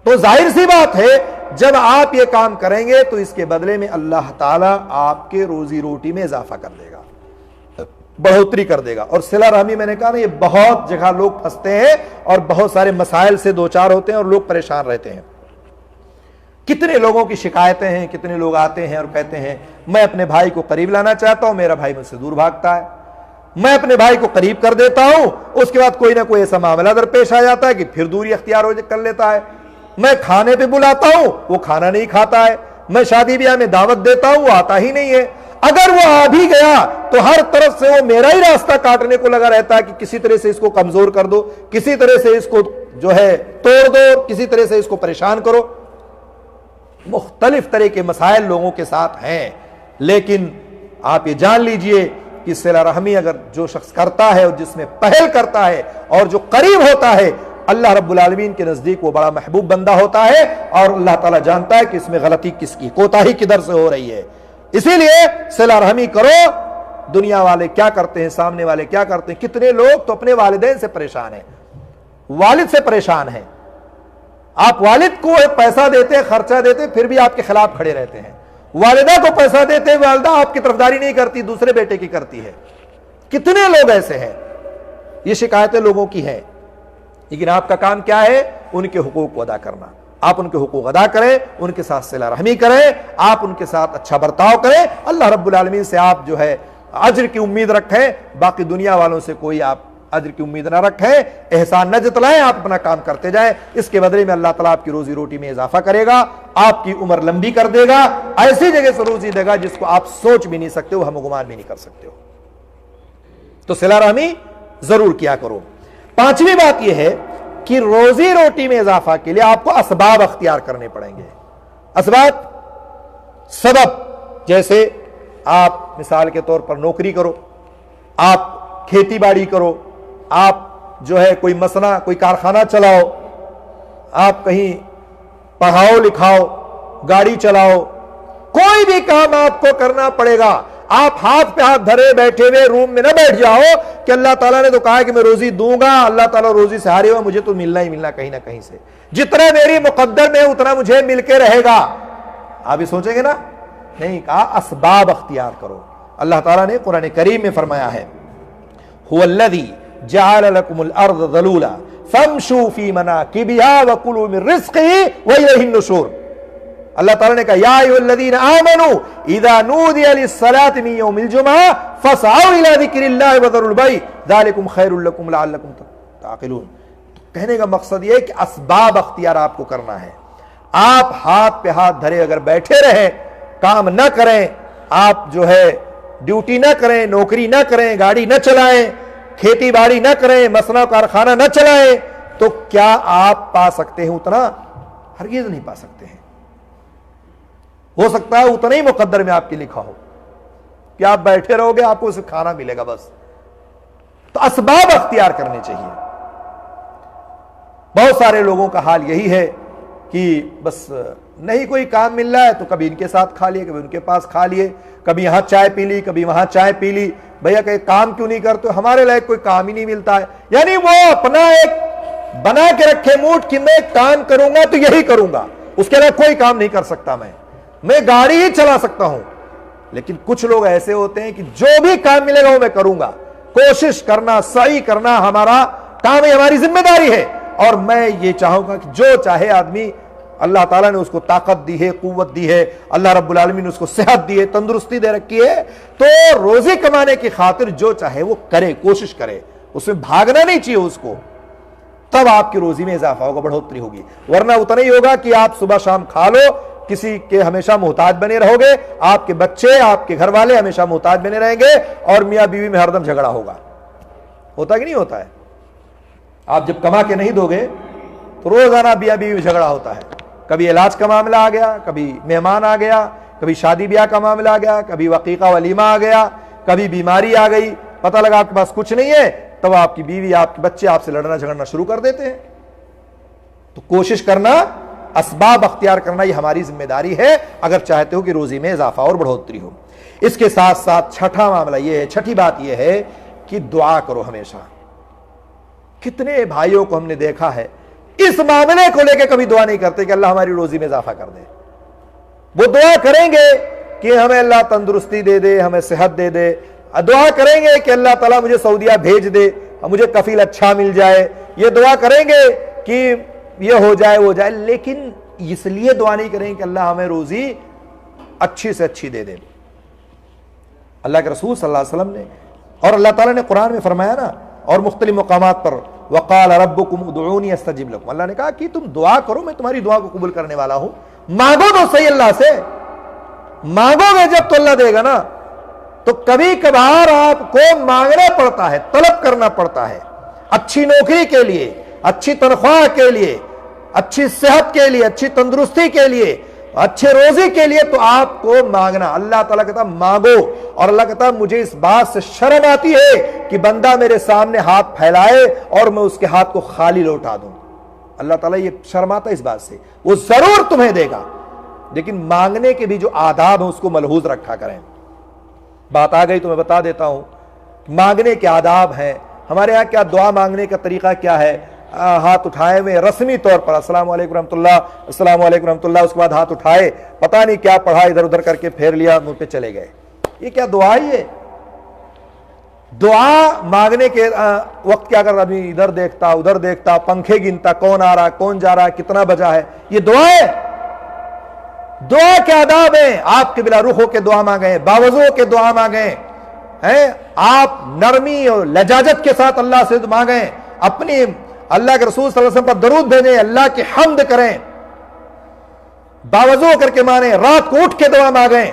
تو ظاہر سی بات ہے جب آپ یہ کام کریں گے تو اس کے بدلے میں اللہ تعالیٰ آپ کے روزی روٹی میں اضافہ کر دے گا، بڑھوتری کر دے گا۔ اور صلہ رحمی میں نے کہا نا، یہ بہت جگہ لوگ پھنستے ہیں اور بہت سارے مسائل سے دوچار ہوتے ہیں اور لوگ پریشان رہتے ہیں۔ کتنے لوگوں کی شکایتیں ہیں، کتنے لوگ آتے ہیں اور کہتے ہیں میں اپنے بھائی کو قریب لانا چاہتا ہوں، میرا بھائی مجھ سے دور بھاگتا ہے، میں اپنے بھائی کو قریب کر دیتا ہوں، اس کے بعد کوئی نہ کوئی ایسا معاملہ درپیش آ جاتا ہے کہ پھر دوری اختیار کر لیتا ہے، میں کھانے پہ بلاتا ہوں وہ کھانا نہیں کھاتا ہے، میں شادی بیاہ میں دعوت دیتا ہوں وہ آتا ہی نہیں ہے، اگر وہ آ بھی گیا تو ہر طرف سے وہ میرا ہی راستہ کاٹنے کو لگا رہتا ہے کہ کسی طرح سے اس کو کمزور کر دو، کسی طرح سے اس کو جو ہے توڑ دو، کسی طرح سے اس کو پریشان کرو۔ مختلف طرح کے مسائل لوگوں کے ساتھ ہیں، لیکن آپ یہ جان لیجئے کہ صلہ رحمی اگر جو شخص کرتا ہے اور جس میں پہل کرتا ہے اور جو قریب ہوتا ہے، اللہ رب العالمین کے نزدیک وہ بڑا محبوب بندہ ہوتا ہے اور اللہ تعالیٰ جانتا ہے کہ اس میں غلطی کس کی، کوتاہی کدھر سے ہو رہی ہے۔ اسی لیے صلہ رحمی کرو۔ دنیا والے کیا کرتے ہیں، سامنے والے کیا کرتے ہیں، کتنے لوگ تو اپنے والدین سے پریشان ہیں، والد سے پریشان ہیں، آپ والد کو پیسہ دیتے، خرچہ دیتے، پھر بھی آپ کے خلاف کھڑے رہتے ہیں، والدہ کو پیسہ دیتے، والدہ آپ کی طرفداری نہیں کرتی، دوسرے بیٹے کی کرتی ہے۔ کتنے لوگ ایسے ہیں، یہ شکایتیں لوگوں کی ہیں، لیکن آپ کا کام کیا ہے؟ ان کے حقوق کو ادا کرنا۔ آپ ان کے حقوق ادا کریں، ان کے ساتھ صلہ رحمی کریں، آپ ان کے ساتھ اچھا برتاؤ کریں، اللہ رب العالمین سے آپ جو ہے اجر کی امید رکھیں، باقی دنیا والوں سے کوئی آپ اجر کی امید نہ رکھیں، احسان نہ جتلائیں، آپ اپنا کام کرتے جائیں، اس کے بدلے میں اللہ تعالیٰ آپ کی روزی روٹی میں اضافہ کرے گا، آپ کی عمر لمبی کر دے گا، ایسی جگہ سے روزی دے گا جس کو آپ سوچ بھی نہیں سکتے ہو، ہم گمان بھی نہیں کر سکتے ہو۔ تو صلہ رحمی ضرور کیا کرو۔ پانچویں بات یہ ہے کہ روزی روٹی میں اضافہ کے لیے آپ کو اسباب اختیار کرنے پڑیں گے۔ اسباب، سبب، جیسے آپ مثال کے طور پر نوکری کرو، آپ کھیتی باڑی کرو، آپ جو ہے کوئی مصنع، کوئی کارخانہ چلاؤ، آپ کہیں پڑھاؤ لکھاؤ، گاڑی چلاؤ، کوئی بھی کام آپ کو کرنا پڑے گا۔ آپ ہاتھ پہ ہاتھ دھرے بیٹھے ہوئے روم میں نہ بیٹھ جاؤ کہ اللہ تعالیٰ نے تو کہا کہ میں روزی دوں گا، اللہ تعالیٰ روزی سے ہارے ہوا، مجھے تو ملنا ہی ملنا کہیں نہ کہیں سے، جتنا میری مقدر میں اتنا مجھے مل کے رہے گا۔ آپ یہ سوچیں گے نا؟ نہیں، کہا اسباب اختیار کرو۔ اللہ تعالیٰ نے قرآن کریم میں فرمایا ہے هو الذی جعل لکم الارض ذلولا فامشوا فی مناکبها وکلوا من رزقہ والیہ النشور۔ اللہ تعالیٰ نے کہا یا ایھا الذین آمنوا اذا نودی للصلاۃ من یوم الجمعہ فاسعوا الی ذکر اللہ وذروا البیع ذلکم خیر لکم لعلکم تعقلون۔ کہنے کا مقصد یہ ہے کہ اسباب اختیار آپ کو کرنا ہے. آپ ہاتھ پہ ہاتھ دھرے اگر بیٹھے رہیں, کام نہ کریں, آپ جو ہے ڈیوٹی نہ کریں, نوکری نہ کریں, گاڑی نہ چلائیں, کھیتی باڑی نہ کریں, مصنع کارخانہ نہ چلائیں, تو کیا آپ پا سکتے ہیں اتنا؟ ہرگز نہیں پا سکتے ہیں. ہو سکتا ہے اتنا ہی مقدر میں آپ کے لکھا ہو کہ آپ بیٹھے رہو گے, آپ کو اسے کھانا ملے گا بس. تو اسباب اختیار کرنے چاہیے. بہت سارے لوگوں کا حال یہی ہے کہ بس نہیں کوئی کام مل رہا ہے تو کبھی ان کے ساتھ کھا لیے, کبھی ان کے پاس کھا لیے, کبھی یہاں چائے پی لی, کبھی وہاں چائے پی لی. بھیا کہ کام کیوں نہیں کرتے؟ ہمارے لائق کوئی کام ہی نہیں ملتا ہے. یعنی وہ اپنا ایک بنا کے رکھے موڈ کہ میں کام کروں گا تو یہی کروں گا, اس کے علاوہ کوئی کام نہیں کر سکتا, میں گاڑی ہی چلا سکتا ہوں. لیکن کچھ لوگ ایسے ہوتے ہیں کہ جو بھی کام ملے گا وہ میں کروں گا. کوشش کرنا, سعی کرنا ہمارا کام ہے, ہماری ذمہ داری ہے. اور میں یہ چاہوں گا کہ جو چاہے آدمی, اللہ تعالیٰ نے اس کو طاقت دی ہے, قوت دی ہے, اللہ رب العالمین نے اس کو صحت دی ہے, تندرستی دے رکھی ہے, تو روزی کمانے کی خاطر جو چاہے وہ کرے, کوشش کرے, اس میں بھاگنا نہیں چاہیے اس کو. تب آپ کی روزی میں اضافہ ہوگا, بڑھوتری ہوگی. ورنہ اتنا ہی ہوگا کہ آپ صبح شام کھا لو, کسی کے ہمیشہ محتاج بنے رہو گے, آپ کے بچے, آپ کے گھر والے ہمیشہ محتاج بنے رہیں گے, اور میاں بیوی میں ہر دم جھگڑا ہوگا. ہوتا کہ نہیں ہوتا ہے؟ آپ جب کما کے نہیں دو گے تو روزانہ میاں بیوی میں جھگڑا ہوتا ہے. کبھی علاج کا معاملہ آ گیا, کبھی مہمان آ گیا, کبھی شادی بیاہ کا معاملہ آ گیا, کبھی عقیقہ ولیمہ آ گیا, کبھی بیماری آ گئی, پتہ لگا آپ کے پاس کچھ نہیں ہے, تب آپ کی بیوی, آپ کے بچے آپ سے لڑنا جھگڑنا شروع کر دیتے ہیں. تو کوشش کرنا, اسباب اختیار کرنا, یہ ہماری ذمہ داری ہے اگر چاہتے ہو کہ روزی میں اضافہ اور بڑھوتری ہو. اس کے ساتھ ساتھ چھٹا معاملہ یہ ہے, چھٹی بات یہ ہے کہ دعا کرو ہمیشہ. کتنے بھائیوں کو ہم نے دیکھا ہے اس معاملے کو لے کے کبھی دعا نہیں کرتے کہ اللہ ہماری روزی میں اضافہ کر دے. وہ دعا کریں گے کہ ہمیں اللہ تندرستی دے دے, ہمیں صحت دے دے, دعا کریں گے کہ اللہ تعالیٰ مجھے سعودیہ بھیج دے, مجھے کفیل اچھا مل جائے, یہ دعا کریں گے کہ یہ ہو جائے وہ جائے, لیکن اس لیے دعا نہیں کریں کہ اللہ ہمیں روزی اچھی سے اچھی دے دے. اللہ کے رسول صلی اللہ علیہ وسلم نے, اور اللہ تعالیٰ نے قرآن میں فرمایا نا, اور مختلف مقامات پر, وقال ربکم ادعونی استجب لکم, اللہ نے کہا کہ تم دعا کرو, میں تمہاری دعا کو قبول کرنے والا ہوں. مانگو تو صحیح اللہ سے, مانگو گے جب تو اللہ دے گا نا. تو کبھی کبھار آپ کو مانگنا پڑتا ہے, طلب کرنا پڑتا ہے, اچھی نوکری کے لیے, اچھی تنخواہ کے لیے, اچھی صحت کے لیے, اچھی تندرستی کے لیے, اچھے روزی کے لیے, تو آپ کو مانگنا. اللہ تعالیٰ کہتا مانگو, اور اللہ کہتا مجھے اس بات سے شرم آتی ہے کہ بندہ میرے سامنے ہاتھ پھیلائے اور میں اس کے ہاتھ کو خالی لوٹا دوں. اللہ تعالیٰ یہ شرماتا ہے اس بات سے. وہ ضرور تمہیں دے گا, لیکن مانگنے کے بھی جو آداب ہیں اس کو ملحوظ رکھا کریں. بات آ گئی تو میں بتا دیتا ہوں, مانگنے کے آداب ہیں ہمارے ہاں. کیا دعا مانگنے کا طریقہ کیا ہے؟ ہاتھ اٹھائے ہوئے رسمی طور پر السلام علیکم رحمۃ اللہ, السلام علیکم رحمۃ اللہ, اس کے بعد ہاتھ اٹھائے, پتہ نہیں کیا پڑھا, ادھر ادھر کر کے پھیر لیا, منہ پہ چلے گئے. یہ کیا دعا ہی ہے؟ دعا مانگنے کے وقت کیا کر آدمی ادھر دیکھتا, ادھر دیکھتا, پنکھے گنتا, کون آ رہا, کون جا رہا, کتنا بجا ہے, یہ دعا ہے؟ دعا کے آداب ہیں. آپ کے بلا رخ ہو کے دعا مانگیں, باوضو ہو کے دعا مانگیں, آپ نرمی اور لجاجت کے ساتھ اللہ سے مانگیں, اپنی اللہ کے رسول صلی اللہ علیہ وسلم پر درود بھیجیں, اللہ کی حمد کریں, باوضو کر کے مانیں, رات کو اٹھ کے دعا مانگیں,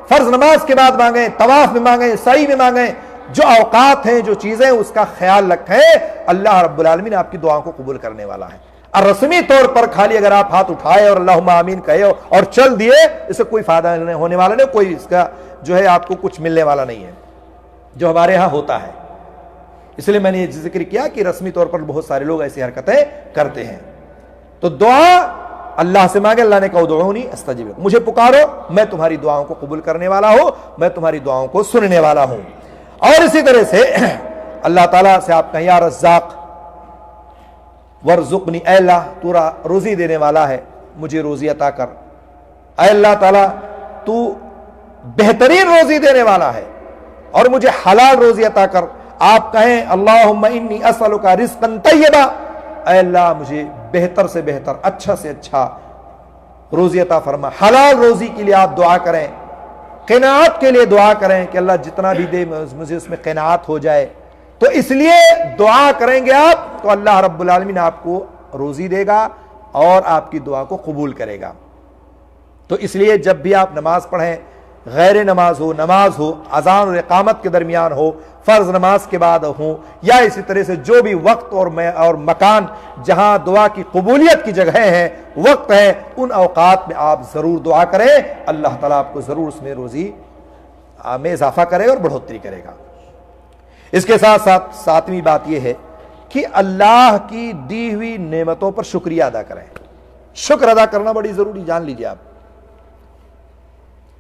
فرض نماز کے بعد مانگیں, طواف میں مانگیں, سعی میں مانگیں. جو اوقات ہیں, جو چیزیں, اس کا خیال رکھیں. اللہ رب العالمین آپ کی دعاؤں کو قبول کرنے والا ہے. اور رسمی طور پر خالی اگر آپ ہاتھ اٹھائے اور اللہم آمین کہے اور چل دیے, اس سے کوئی فائدہ نہیں ہونے والا نہیں, کوئی اس کا جو ہے آپ کو کچھ ملنے والا نہیں ہے, جو ہمارے ہاں ہوتا ہے. اس لیے میں نے یہ ذکر کیا کہ رسمی طور پر بہت سارے لوگ ایسی حرکتیں کرتے ہیں. تو دعا اللہ سے مانگے, اللہ نے کہا ادعونی استجب لکم, مجھے پکارو میں تمہاری دعاؤں کو قبول کرنے والا ہوں, میں تمہاری دعاؤں کو سننے والا ہوں. اور اسی طرح سے اللہ تعالیٰ سے آپ کہیں یا رزاق ورزقنی, اے اللہ تو روزی دینے والا ہے, مجھے روزی عطا کر. اے اللہ تعالیٰ تو بہترین روزی دینے والا ہے اور مجھے حلال روزی عطا کر. آپ کہیں اللہم انی اسألک رزقا طیبا, اے اللہ مجھے بہتر سے بہتر, اچھا سے اچھا روزی عطا فرما. حلال روزی کے لیے آپ دعا کریں, قناعت کے لیے دعا کریں کہ اللہ جتنا بھی دے مجھے اس میں قناعت ہو جائے, تو اس لیے دعا کریں گے آپ تو اللہ رب العالمین آپ کو روزی دے گا اور آپ کی دعا کو قبول کرے گا۔ تو اس لیے جب بھی آپ نماز پڑھیں، غیر نماز ہو، اذان اور اقامت کے درمیان ہو، فرض نماز کے بعد ہو، یا اسی طرح سے جو بھی وقت اور مکان جہاں دعا کی قبولیت کی جگہیں ہیں، وقت ہے، ان اوقات میں آپ ضرور دعا کریں، اللہ تعالیٰ آپ کو ضرور اس میں روزی میں اضافہ کرے گا اور بڑھوتری کرے گا۔ اس کے ساتھ ساتھ ساتویں بات یہ ہے کہ اللہ کی دی ہوئی نعمتوں پر شکریہ ادا کریں۔ شکر ادا کرنا بڑی ضروری، جان لیجیے آپ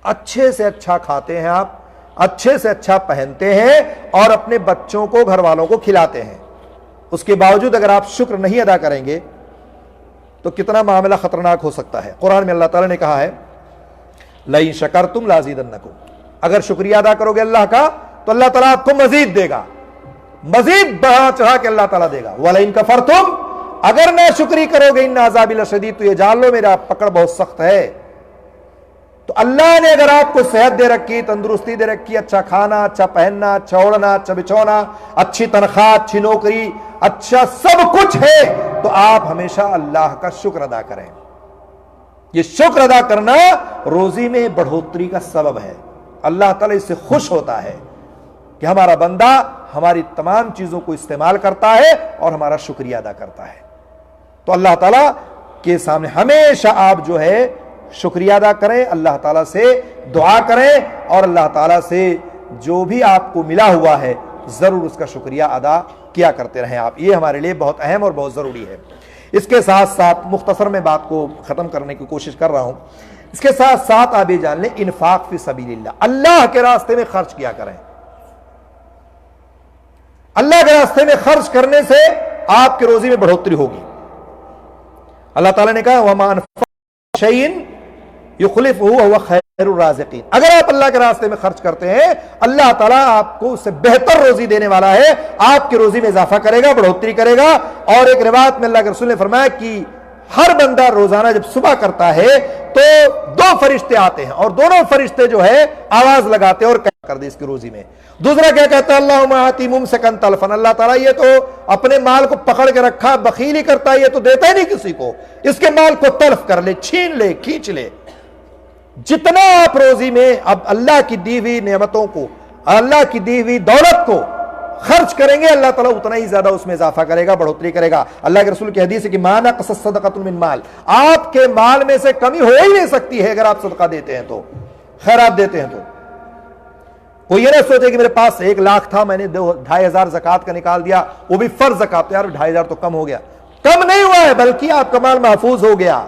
اچھے سے اچھا کھاتے ہیں، آپ اچھے سے اچھا پہنتے ہیں اور اپنے بچوں کو، گھر والوں کو کھلاتے ہیں، اس کے باوجود اگر آپ شکر نہیں ادا کریں گے تو کتنا معاملہ خطرناک ہو سکتا ہے۔ قرآن میں اللہ تعالیٰ نے کہا ہے لَئِن شَكَرْتُمْ لَأَزِيدَنَّكُمْ، اگر شکریہ ادا کرو گے اللہ کا تو اللہ تعالیٰ آپ کو مزید دے گا، مزید بڑھا چڑھا کے اللہ تعالیٰ دے گا۔ وَلَئِن كَفَرْتُمْ، اگر نہ شکری کرو گے اِنَّ عَذَابِي لَشَدِيدٌ، تو یہ جان لو میرا پکڑ بہت سخت ہے۔ تو اللہ نے اگر آپ کو صحت دے رکھی، تندرستی دے رکھی، اچھا کھانا، اچھا پہننا، اچھا اوڑھنا، اچھا بچھونا، اچھی تنخواہ، اچھی نوکری، اچھا سب کچھ ہے، تو آپ ہمیشہ اللہ کا شکر ادا کریں۔ یہ شکر ادا کرنا روزی میں بڑھوتری کا سبب ہے۔ اللہ تعالیٰ اس سے خوش ہوتا ہے کہ ہمارا بندہ ہماری تمام چیزوں کو استعمال کرتا ہے اور ہمارا شکریہ ادا کرتا ہے۔ تو اللہ تعالیٰ کے سامنے ہمیشہ آپ جو ہے شکریہ ادا کریں، اللہ تعالیٰ سے دعا کریں اور اللہ تعالیٰ سے جو بھی آپ کو ملا ہوا ہے ضرور اس کا شکریہ ادا کیا کرتے رہیں آپ۔ یہ ہمارے لیے بہت اہم اور بہت ضروری ہے۔ اس کے ساتھ ساتھ مختصر میں بات کو ختم کرنے کی کوشش کر رہا ہوں، اس کے ساتھ ساتھ آپ یہ جان لیں انفاق فی سبیل اللہ، اللہ کے راستے میں خرچ کیا کریں۔ اللہ کے راستے میں خرچ کرنے سے آپ کے روزی میں بڑھوتری ہوگی۔ اللہ تعالیٰ نے کہا وَمَا أَنفَقْتُم مِّن شَيْءٍ يُخْلِفُهُ وَهُوَ خَيْرُ الرَّازِقِينَ، اگر آپ اللہ کے راستے میں خرچ کرتے ہیں اللہ تعالیٰ آپ کو اس سے بہتر روزی دینے والا ہے، آپ کی روزی میں اضافہ کرے گا، بڑھوتری کرے گا۔ اور ایک روایت میں اللہ کے رسول نے فرمایا کہ ہر بندہ روزانہ جب صبح کرتا ہے تو دو فرشتے آتے ہیں اور دونوں فرشتے جو ہے آواز لگاتے ہیں اور کیا کر دے اس کی روزی میں۔ دوسرا کیا کہتا ہے اللہم آتی ممسکن تلفن، اللہ تعالیٰ یہ تو اپنے مال کو پکڑ کے رکھا، بخیلی کرتا ہے، یہ تو دیتا ہی نہیں کسی کو، اس کے مال کو تلف کر لے، چھین لے، کھینچ لے۔ جتنا آپ روزی میں اب اللہ کی دی ہوئی نعمتوں کو، اللہ کی دی ہوئی دولت کو خرچ کریں گے اللہ تعالیٰ اتنا ہی زیادہ اس میں اضافہ کرے گا، بڑھوتری کرے گا۔ اللہ کے رسول کی حدیث ہے کہ ما نقصت صدقۃ من مال، آپ کے مال میں سے کمی ہو ہی نہیں سکتی ہے اگر آپ صدقہ دیتے ہیں تو، خیرات دیتے ہیں تو۔ کوئی یہ نہ سوچے کہ میرے پاس 1 لاکھ تھا، میں نے 2,500 زکوٰۃ کا نکال دیا، وہ بھی فرض زکوٰۃ، یار 2,500 تو کم ہو گیا۔ کم نہیں ہوا ہے بلکہ آپ کا مال محفوظ ہو گیا،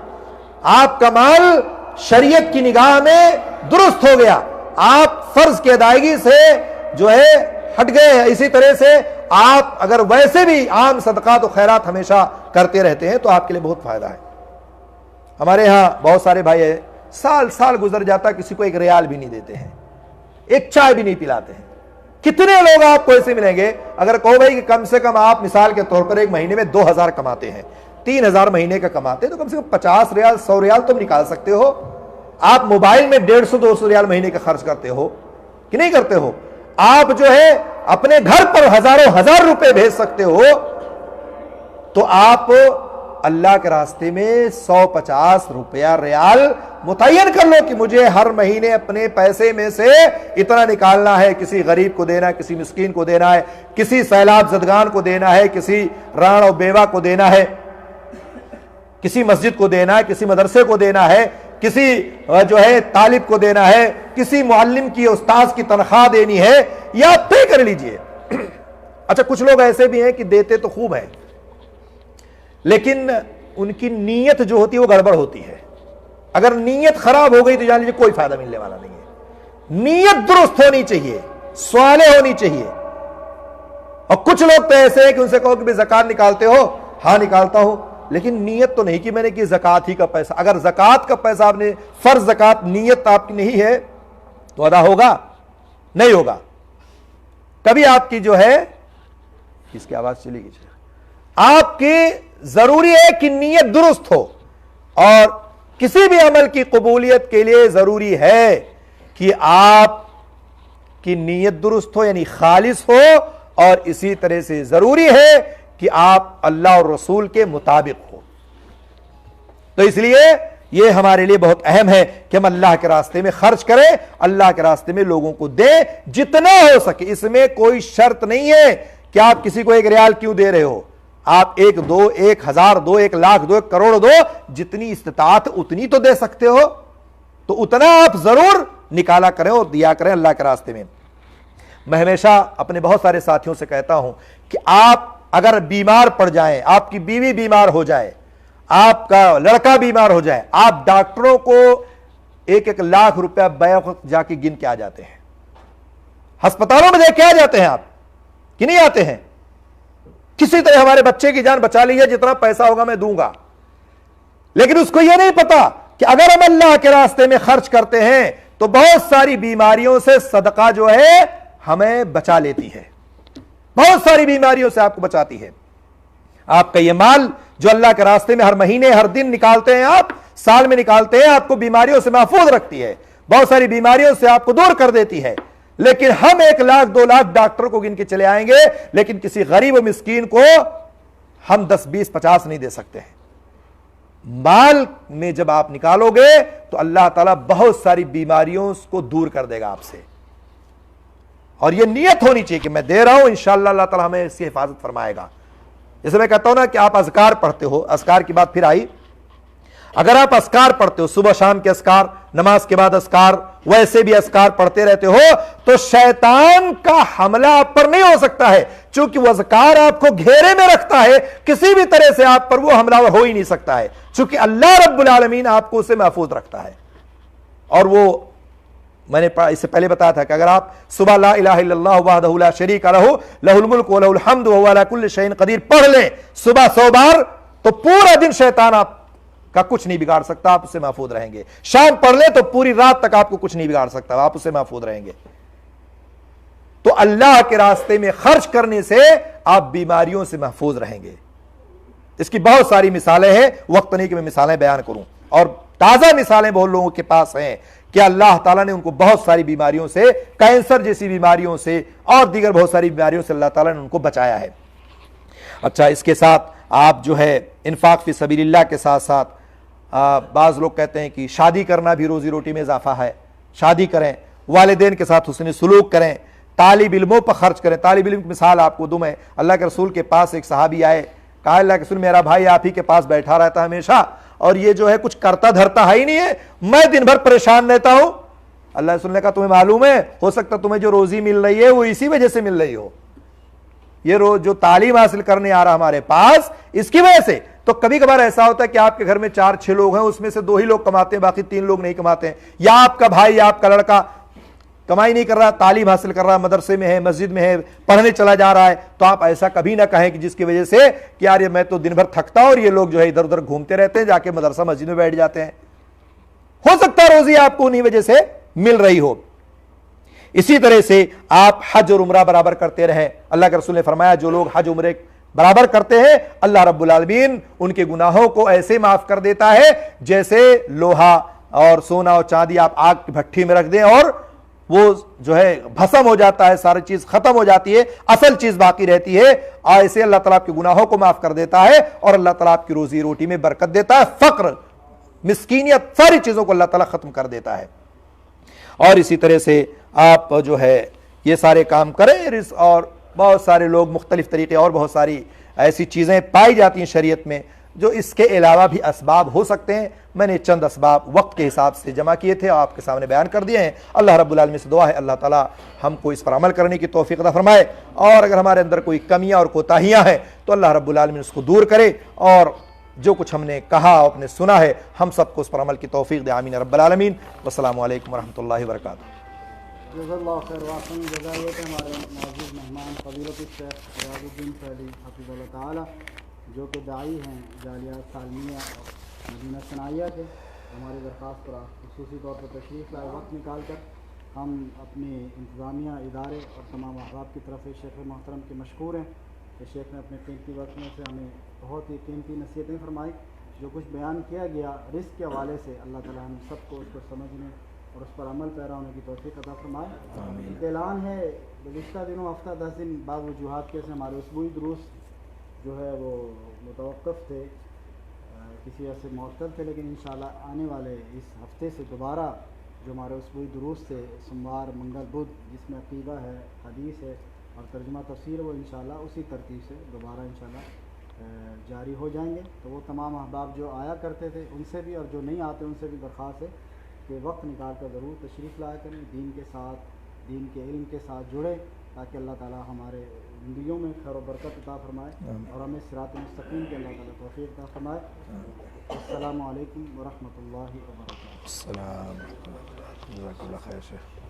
آپ کا مال شریعت کی نگاہ میں درست ہو گیا، آپ فرض کی ادائیگی سے جو ہے ہٹ گئے ہیں۔ اسی طرح سے آپ اگر ویسے بھی عام صدقات و خیرات ہمیشہ کرتے رہتے ہیں تو آپ کے لیے بہت فائدہ ہے۔ ہمارے ہاں بہت سارے بھائی ہیں، سال گزر جاتا کسی کو 1 ریال بھی نہیں دیتے ہیں، 1 چائے بھی نہیں پلاتے ہیں۔ کتنے لوگ آپ کو ایسے ملیں گے اگر کہو بھائی کہ کم سے کم آپ مثال کے طور پر ایک مہینے میں 2,000 کماتے ہیں، 3,000 مہینے کا کماتے ہیں تو کم سے کم 50 ریال 100 ریال تم نکال سکتے ہو۔ آپ موبائل میں 150-200 ریال مہینے کا خرچ کرتے ہو کہ نہیں کرتے ہو؟ آپ جو ہے اپنے گھر پر ہزاروں ہزار روپے بھیج سکتے ہو، تو آپ اللہ کے راستے میں 150 روپیہ ریال متعین کر لو کہ مجھے ہر مہینے اپنے پیسے میں سے اتنا نکالنا ہے، کسی غریب کو دینا ہے، کسی مسکین کو دینا ہے، کسی سیلاب زدگان کو دینا ہے، کسی ران اور بیوہ کو دینا ہے، کسی مسجد کو دینا ہے، کسی مدرسے کو دینا ہے، کسی جو ہے طالب کو دینا ہے، کسی معلم کی استاذ کی تنخواہ دینی ہے، یا طے کر لیجئے۔ اچھا کچھ لوگ ایسے بھی ہیں کہ دیتے تو خوب ہیں لیکن ان کی نیت جو ہوتی ہے وہ گڑبڑ ہوتی ہے۔ اگر نیت خراب ہو گئی تو جان لیجیے کوئی فائدہ ملنے والا نہیں ہے۔ نیت درست ہونی چاہیے، صالح ہونی چاہیے۔ اور کچھ لوگ تو ایسے ہیں کہ ان سے کہو کہ بھئی زکوٰۃ نکالتے ہو؟ ہاں نکالتا ہوں، لیکن نیت تو نہیں کہ میں نے کی زکوٰۃ ہی کا پیسہ۔ اگر زکوٰۃ کا پیسہ آپ نے فرض زکوٰۃ نیت آپ کی نہیں ہے تو ادا ہوگا نہیں ہوگا۔ کبھی آپ کی جو ہے اس کی آواز چلی گئی، آپ کی ضروری ہے کہ نیت درست ہو، اور کسی بھی عمل کی قبولیت کے لیے ضروری ہے کہ آپ کی نیت درست ہو، یعنی خالص ہو، اور اسی طرح سے ضروری ہے کہ آپ اللہ اور رسول کے مطابق ہو. تو اس لیے یہ ہمارے لیے بہت اہم ہے کہ ہم اللہ کے راستے میں خرچ کریں, اللہ کے راستے میں لوگوں کو دیں جتنا ہو سکے. اس میں کوئی شرط نہیں ہے کہ آپ کسی کو 1 ریال کیوں دے رہے ہو, آپ 1 دو 1000 دو 1 لاکھ دو 1 کروڑ دو, جتنی استطاعت اتنی تو دے سکتے ہو, تو اتنا آپ ضرور نکالا کریں اور دیا کریں اللہ کے راستے میں. میں ہمیشہ اپنے بہت سارے ساتھیوں سے کہتا ہوں کہ آپ اگر بیمار پڑ جائیں, آپ کی بیوی بیمار ہو جائے, آپ کا لڑکا بیمار ہو جائے, آپ ڈاکٹروں کو 1 لاکھ روپیہ بیک وقت جا کے گن کے آ جاتے ہیں, ہسپتالوں میں دے کے آ جاتے ہیں آپ کہ نہیں آتے ہیں؟ کسی طرح ہمارے بچے کی جان بچا لیجیے, جتنا پیسہ ہوگا میں دوں گا. لیکن اس کو یہ نہیں پتا کہ اگر ہم اللہ کے راستے میں خرچ کرتے ہیں تو بہت ساری بیماریوں سے صدقہ جو ہے ہمیں بچا لیتی ہے, بہت ساری بیماریوں سے آپ کو بچاتی ہے. آپ کا یہ مال جو اللہ کے راستے میں ہر مہینے ہر دن نکالتے ہیں, آپ سال میں نکالتے ہیں, آپ کو بیماریوں سے محفوظ رکھتی ہے, بہت ساری بیماریوں سے آپ کو دور کر دیتی ہے. لیکن ہم 1 لاکھ 2 لاکھ ڈاکٹر کو گن کے چلے آئیں گے, لیکن کسی غریب و مسکین کو ہم 10 20 50 نہیں دے سکتے ہیں. مال میں جب آپ نکالو گے تو اللہ تعالیٰ بہت ساری بیماریوں کو دور کر دے گا آپ سے. اور یہ نیت ہونی چاہیے کہ میں دے رہا ہوں, انشاءاللہ اللہ تعالیٰ ہمیں اس کی حفاظت فرمائے گا. جیسے میں کہتا ہوں نا کہ آپ اذکار پڑھتے ہو, اذکار کی بات پھر آئی, اگر آپ اذکار پڑھتے ہو, صبح شام کے اذکار, نماز کے بعد اذکار, ویسے بھی اذکار پڑھتے رہتے ہو, تو شیطان کا حملہ آپ پر نہیں ہو سکتا ہے, چونکہ وہ اذکار آپ کو گھیرے میں رکھتا ہے, کسی بھی طرح سے آپ پر وہ حملہ ہو ہی نہیں سکتا ہے, چونکہ اللہ رب العالمین آپ کو اسے محفوظ رکھتا ہے. اور وہ میں نے اس سے پہلے بتایا تھا کہ اگر آپ صبح لا الہ الا اللہ وحدہ لا شریک لہ لہ الملک و لہ الحمد وہو علی کل شیء قدیر پڑھ لیں صبح 100 بار, تو پورا دن شیطان آپ کا کچھ نہیں بگاڑ سکتا, آپ اس سے محفوظ رہیں گے. شام پڑھ لیں تو پوری رات تک آپ کو کچھ نہیں بگاڑ سکتا, آپ اس سے محفوظ رہیں گے. تو اللہ کے راستے میں خرچ کرنے سے آپ بیماریوں سے محفوظ رہیں گے. اس کی بہت ساری مثالیں ہیں, وقت نہیں کہ میں مثالیں بیان کروں, اور تازہ مثالیں بہت لوگوں کے پاس ہیں کہ اللہ تعالیٰ نے ان کو بہت ساری بیماریوں سے, کینسر جیسی بیماریوں سے اور دیگر بہت ساری بیماریوں سے اللہ تعالیٰ نے ان کو بچایا ہے. اچھا, اس کے ساتھ آپ جو ہے انفاق فی سبیل اللہ کے ساتھ ساتھ بعض لوگ کہتے ہیں کہ شادی کرنا بھی روزی روٹی میں اضافہ ہے, شادی کریں, والدین کے ساتھ حسن سلوک کریں, طالب علموں پر خرچ کریں. طالب علم کی مثال آپ کو دوں میں, اللہ کے رسول کے پاس ایک صحابی آئے, کہا اللہ کے رسول میرا بھائی آپ ہی کے پاس بیٹھا رہتا ہمیشہ, اور یہ جو ہے کچھ کرتا دھرتا ہے ہی نہیں ہے, میں دن بھر پریشان رہتا ہوں. اللہ رسول نے کہا تمہیں معلوم ہے, ہو سکتا تمہیں جو روزی مل رہی ہے وہ اسی وجہ سے مل رہی ہو, یہ روز جو تعلیم حاصل کرنے آ رہا ہمارے پاس اس کی وجہ سے. تو کبھی کبھار ایسا ہوتا ہے کہ آپ کے گھر میں 4 6 لوگ ہیں, اس میں سے 2 ہی لوگ کماتے ہیں, باقی 3 لوگ نہیں کماتے ہیں, یا آپ کا بھائی یا آپ کا لڑکا کمائی نہیں کر رہا, تعلیم حاصل کر رہا, مدرسے میں ہے, مسجد میں ہے, پڑھنے چلا جا رہا ہے, تو آپ ایسا کبھی نہ کہیں کہ جس کی وجہ سے کہ یار یہ میں تو دن بھر تھکتا ہوں اور یہ لوگ جو ہے ادھر ادھر گھومتے رہتے ہیں, جا کے مدرسہ مسجد میں بیٹھ جاتے ہیں. ہو سکتا ہے روزی آپ کو انہی وجہ سے مل رہی ہو. اسی طرح سے آپ حج اور عمرہ برابر کرتے رہیں. اللہ کے رسول نے فرمایا جو لوگ حج عمرے برابر کرتے ہیں اللہ رب العالمین ان کے گناہوں کو ایسے معاف کر دیتا ہے جیسے لوہا اور سونا اور چاندی آپ آگ کی بھٹی میں رکھ دیں اور وہ جو ہے بھسم ہو جاتا ہے, ساری چیز ختم ہو جاتی ہے, اصل چیز باقی رہتی ہے. ایسے اللہ تعالیٰ آپ کے گناہوں کو معاف کر دیتا ہے اور اللہ تعالیٰ آپ کی روزی روٹی میں برکت دیتا ہے, فقر مسکینیت ساری چیزوں کو اللہ تعالیٰ ختم کر دیتا ہے. اور اسی طرح سے آپ جو ہے یہ سارے کام کریں. اور بہت سارے لوگ مختلف طریقے اور بہت ساری ایسی چیزیں پائی جاتی ہیں شریعت میں جو اس کے علاوہ بھی اسباب ہو سکتے ہیں. میں نے چند اسباب وقت کے حساب سے جمع کیے تھے, آپ کے سامنے بیان کر دیے ہیں. اللہ رب العالمین سے دعا ہے اللہ تعالیٰ ہم کو اس پر عمل کرنے کی توفیق عطا فرمائے, اور اگر ہمارے اندر کوئی کمیاں اور کوتاہیاں ہیں تو اللہ رب العالمین اس کو دور کرے, اور جو کچھ ہم نے کہا آپ نے سنا ہے ہم سب کو اس پر عمل کی توفیق دے, آمین رب العالمین. والسلام علیکم ورحمۃ اللہ وبرکاتہ. جزا اللہ خیر واقعی جزائیت ہمارے معزز مہمان فضیلت الشیخ ریاض الدین فیضی حفظہ اللہ تعالی, جو کہ داعی ہیں جالیہ سالمیہ اور مدینہ ثنائیہ کے. ہماری درخواست پر خصوصی طور پر تشریف لائے, وقت نکال کر ہم اپنی انتظامیہ ادارے اور تمام احباب کی طرف سے شیخ محترم کے مشکور ہیں کہ شیخ نے اپنے قیمتی وقت میں سے ہمیں بہت ہی قیمتی نصیحتیں فرمائی. جو کچھ بیان کیا گیا رزق کے حوالے سے اللہ تعالی ہم سب کو اس کو سمجھنے اور اس پر عمل پیرا ہونے کی توفیق عطا فرمائے۔ ایک اعلان ہے، گزشتہ دنوں ہفتہ 10 دن بعض وجوہات کے سے ہمارے اسبوعی دروس جو ہے وہ متوقف تھے، کسی وجہ سے معطل تھے، لیکن انشاءاللہ آنے والے اس ہفتے سے دوبارہ جو ہمارے اسبوعی دروس تھے سوموار منگل بدھ، جس میں عقیدہ ہے، حدیث ہے اور ترجمہ تفسیر، وہ انشاءاللہ اسی ترتیب سے دوبارہ انشاءاللہ جاری ہو جائیں گے۔ تو وہ تمام احباب جو آیا کرتے تھے ان سے بھی اور جو نہیں آتے ان سے بھی درخواست ہے کہ وقت نکال کر ضرور تشریف لایا کریں، دین کے ساتھ، دین کے علم کے ساتھ جڑیں، تاکہ اللہ تعالی ہمارے زندگیوں میں خیر و برکت عطا فرمائے اور ہمیں صراط مستقیم کے اللہ تعالی توفیق عطا فرمائے۔ السلام علیکم ورحمۃ اللہ وبرکاتہ۔ السلام، جزاک اللہ خیر شیخ۔